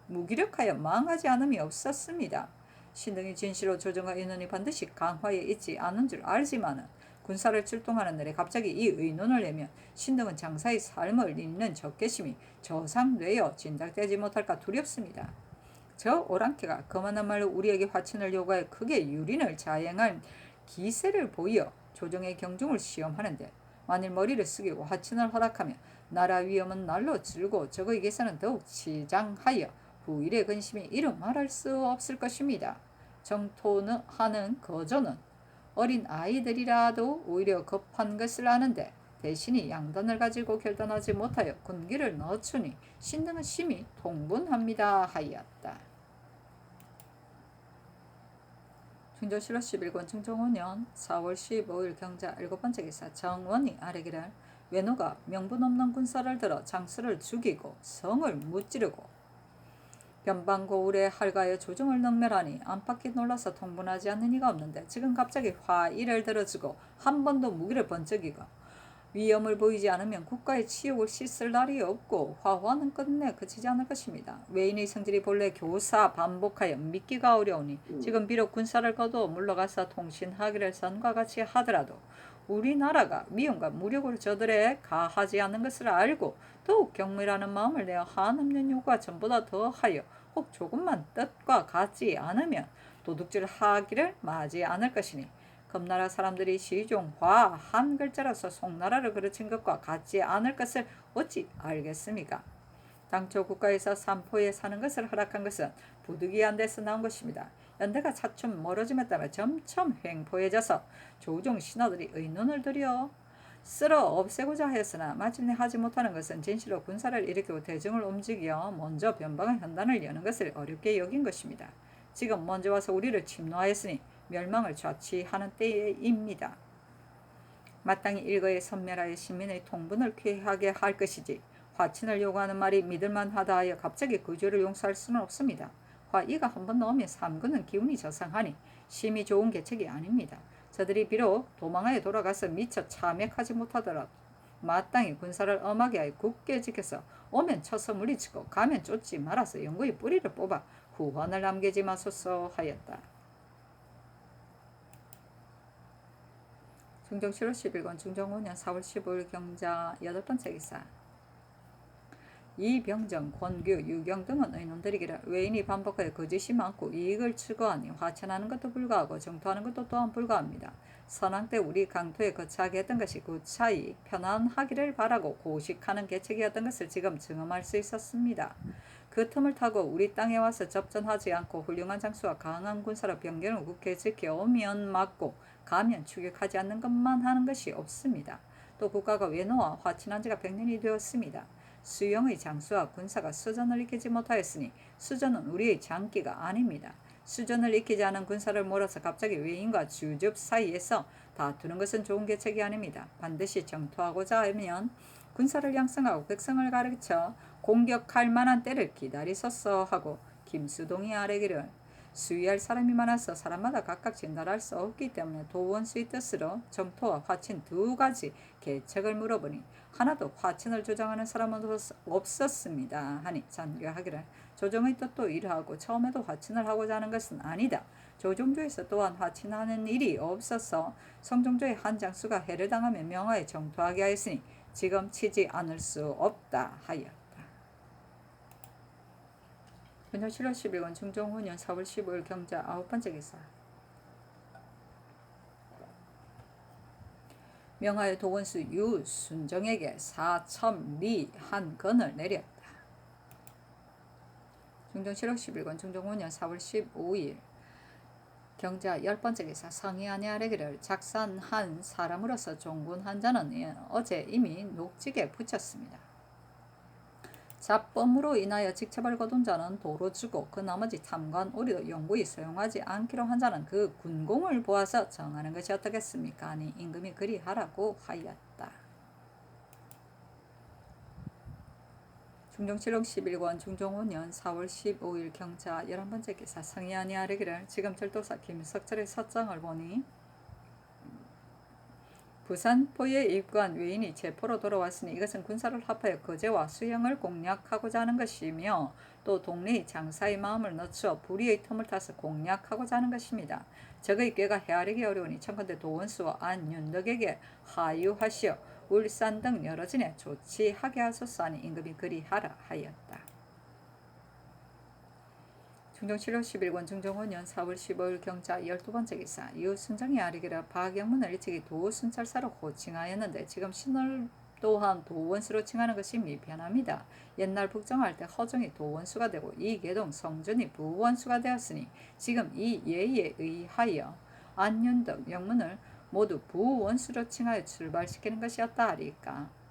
무기력하여 망하지 않음이 없었습니다. 신등이 진실로 조정과 인원이 반드시 강화에 있지 않은 줄 알지만은 군사를 출동하는 날에 갑자기 이 의논을 내면 신등은 장사의 삶을 잇는 적개심이 저상되어 진작되지 못할까 두렵습니다. 저 오랑캐가 그만한 말로 우리에게 화친을 요구하여 크게 유린을 자행할 기세를 보여 조정의 경중을 시험하는데 만일 머리를 숙이고 화친을 허락하면 나라 위험은 날로 줄고 적에게서는 더욱 치장하여 후일의 근심이 이루 말할 수 없을 것입니다. 정토하는 거조는 어린 아이들이라도 오히려 급한 것을 아는데 대신이 양단을 가지고 결단하지 못하여 군기를 늦추니 신등은 심히 통분합니다 하였다. 충조실로 11권 충정오년 4월 15일 경자 7번째 기사 정원이 아뢰기를 외노가 명분 없는 군사를 들어 장수를 죽이고 성을 무찌르고 변방고울에 할가에 조정을 능멸하니 안팎이 놀라서 통분하지 않는 이가 없는데 지금 갑자기 화의를 들어주고 한 번도 무기를 번 적이고 위험을 보이지 않으면 국가의 치욕을 씻을 날이 없고 화화는 끝내 그치지 않을 것입니다. 외인의 성질이 본래 교사 반복하여 믿기가 어려우니 지금 비록 군사를 거두어 물러가서 통신하기를 전과 같이 하더라도 우리나라가 미움과 무력으로 저들에 가하지 않는 것을 알고 더욱 경멸하는 마음을 내어 한없는 요구가 전보다 더하여 혹 조금만 뜻과 같지 않으면 도둑질 하기를 마지 않을 것이니 금나라 사람들이 시종 화 한 글자로서 송나라를 그르친 것과 같지 않을 것을 어찌 알겠습니까? 당초 국가에서 삼포에 사는 것을 허락한 것은 부득이한 데서 나온 것입니다. 연대가 차츰 멀어짐에 따라 점점 횡포해져서 조종 신하들이 의논을 들여 쓸어 없애고자 하였으나 마침내 하지 못하는 것은 진실로 군사를 일으키고 대중을 움직여 먼저 변방의 현단을 여는 것을 어렵게 여긴 것입니다. 지금 먼저 와서 우리를 침노하였으니 멸망을 좌치하는 때입니다. 마땅히 일거에 선멸하여 시민의 통분을 쾌하게 할 것이지 화친을 요구하는 말이 믿을만하다 하여 갑자기 그 죄를 용서할 수는 없습니다. 화이가 한번 넣으면 삼군은 기운이 저상하니 심히 좋은 계책이 아닙니다. 저들이 비록 도망하여 돌아가서 미처 참액하지 못하더라도 마땅히 군사를 엄하게 하여 굳게 지켜서 오면 쳐서 물리치고 가면 쫓지 말아서 영구히 뿌리를 뽑아 후환을 남기지 마소서 하였다. 중정실로 11권 중정5년 4월 15일 경자 8번째 기사 이병정, 권규, 유경 등은 의논들이기를 외인이 반복하여 거짓이 많고 이익을 추구하니 화천하는 것도 불가하고 정토하는 것도 또한 불가합니다. 선왕 때 우리 강토에 거처하게 했던 것이 구차히 편안하기를 바라고 고식하는 계책이었던 것을 지금 증험할 수 있었습니다. 그 틈을 타고 우리 땅에 와서 접전하지 않고 훌륭한 장수와 강한 군사로 병경을 굳게 지켜오면 맞고 가면 추격하지 않는 것만 하는 것이 없습니다. 또 국가가 외노와 화친한 지가 100년이 되었습니다. 수영의 장수와 군사가 수전을 익히지 못하였으니 수전은 우리의 장기가 아닙니다. 수전을 익히지 않은 군사를 몰아서 갑자기 외인과 주접 사이에서 다투는 것은 좋은 계책이 아닙니다. 반드시 정토하고자 하면 군사를 양성하고 백성을 가르쳐 공격할 만한 때를 기다리소서 하고 김수동이 아뢰기를 수위할 사람이 많아서 사람마다 각각 진달할 수 없기 때문에 도원수의 뜻으로 정토와 화친 두 가지 계책을 물어보니 하나도 화친을 조정하는 사람은 없었습니다 하니 잔교하기를 조정의 뜻도 이러하고 처음에도 화친을 하고자 하는 것은 아니다. 조정조에서 또한 화친하는 일이 없어서 성종조의 한 장수가 해를 당하며 명하에 정토하게 하였으니 지금 치지 않을 수 없다 하였다. 현효실로 11권 중종후년 4월 15일 경자 9번째 기사 명하여 도원수 유순정에게 4첨리 한 건을 내렸다. 중정실록 11권 중종후년 4월 15일 경자 10번째 기사 성이 아니하려기를 작산한 사람으로서 종군한 자는 어제 이미 녹직에 붙였습니다. 잡범으로 인하여 직책을 거둔 자는 도로 주고 그 나머지 탐관 우리도 영구히 사용하지 않기로 한 자는 그 군공을 보아서 정하는 것이 어떻겠습니까? 아니 임금이 그리 하라고 하였다. 중정실록 11권 중종후년 4월 15일 경자 11번째 기사 성이 아니하려기를 지금 절도사 김석철의 서장을 보니 부산포에 입구한 외인이 제포로 돌아왔으니 이것은 군사를 합하여 거제와 수영을 공략하고자 하는 것이며 또 동네의 장사의 마음을 늦추어 불의의 틈을 타서 공략하고자 하는 것입니다. 적의 꾀가 헤아리기 어려우니 청컨대 도원수와 안윤덕에게 하유하시어 울산 등 여러 진에 조치하게 하소서 하니 임금이 그리하라 하였다. 중종 7월 11권 중종 5년 4월 15일 경자 12번째 기사 이웃순정이 아리기라 박영문을 일찍이 도순찰사로 호칭하였는데 지금 신을 또한 도원수로 칭하는 것이 미편합니다. 옛날 북정할 때 허종이 도원수가 되고 이계동 성준이 부원수가 되었으니 지금 이 예의에 의하여 안윤덕 영문을 모두 부원수로 칭하여 출발시키는 것이었다 하리까.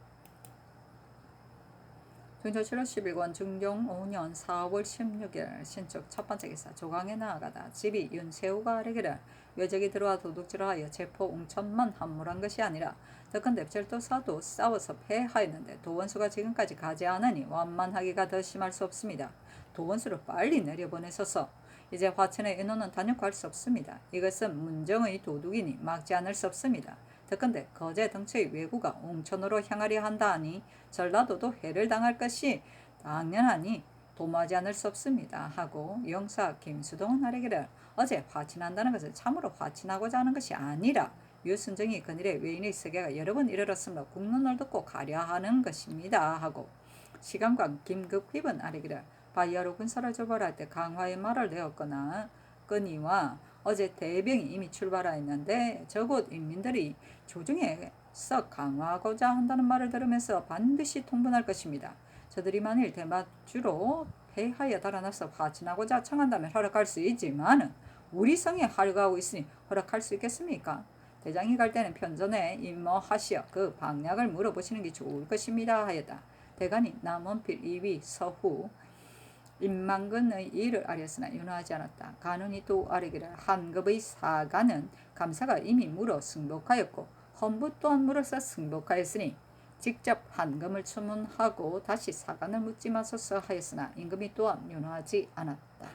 중종 7월 11권 중종 5년 4월 16일 신축 첫번째 기사 조강에 나아가다 집이 윤세우가 아뢰기를 외적이 들어와 도둑질을 하여 제포 웅천만 함몰한 것이 아니라 더컨대 절도사도 싸워서 패하였는데 도원수가 지금까지 가지 않으니 완만하기가 더 심할 수 없습니다. 도원수를 빨리 내려보내소서. 이제 화천의 인원은 단역할 수 없습니다. 이것은 문정의 도둑이니 막지 않을 수 없습니다. 더컨대 거제 등처의 왜구가 웅천으로 향하려 한다 하니 전라도도 해를 당할 것이 당연하니 도모하지 않을 수 없습니다. 하고 영사 김수동은 아뢰기를 어제 화친한다는 것은 참으로 화친하고자 하는 것이 아니라 유순정이 그늘에 외인의 세계가 여러 번 이르렀으므로 국론을 듣고 가려 하는 것입니다. 하고 시간관 김급휘은 아뢰기를 바이아로 군사를 출발할 때 강화의 말을 내었거나 끄니와 어제 대병이 이미 출발하였는데 저곳 인민들이 조중에서 강화하고자 한다는 말을 들으면서 반드시 통분할 것입니다. 저들이 만일 대마주로 패하여 달아나서 화친하고자 청한다면 허락할 수 있지만 우리 성에 할거하고 있으니 허락할 수 있겠습니까? 대장이 갈 때는 편전에 임모하시어 그 방략을 물어보시는 게 좋을 것입니다 하였다. 대간이 남원필 2위 서후 임만근의 일을 아뢰었으나 윤호하지 않았다. 간운이 또 아뢰기를 한급의 사가는 감사가 이미 물어 승복하였고 헌부 또한 물어서 승복하였으니 직접 한금을 추문하고 다시 사간을 묻지 마소서 하였으나 임금이 또한 윤호하지 않았다.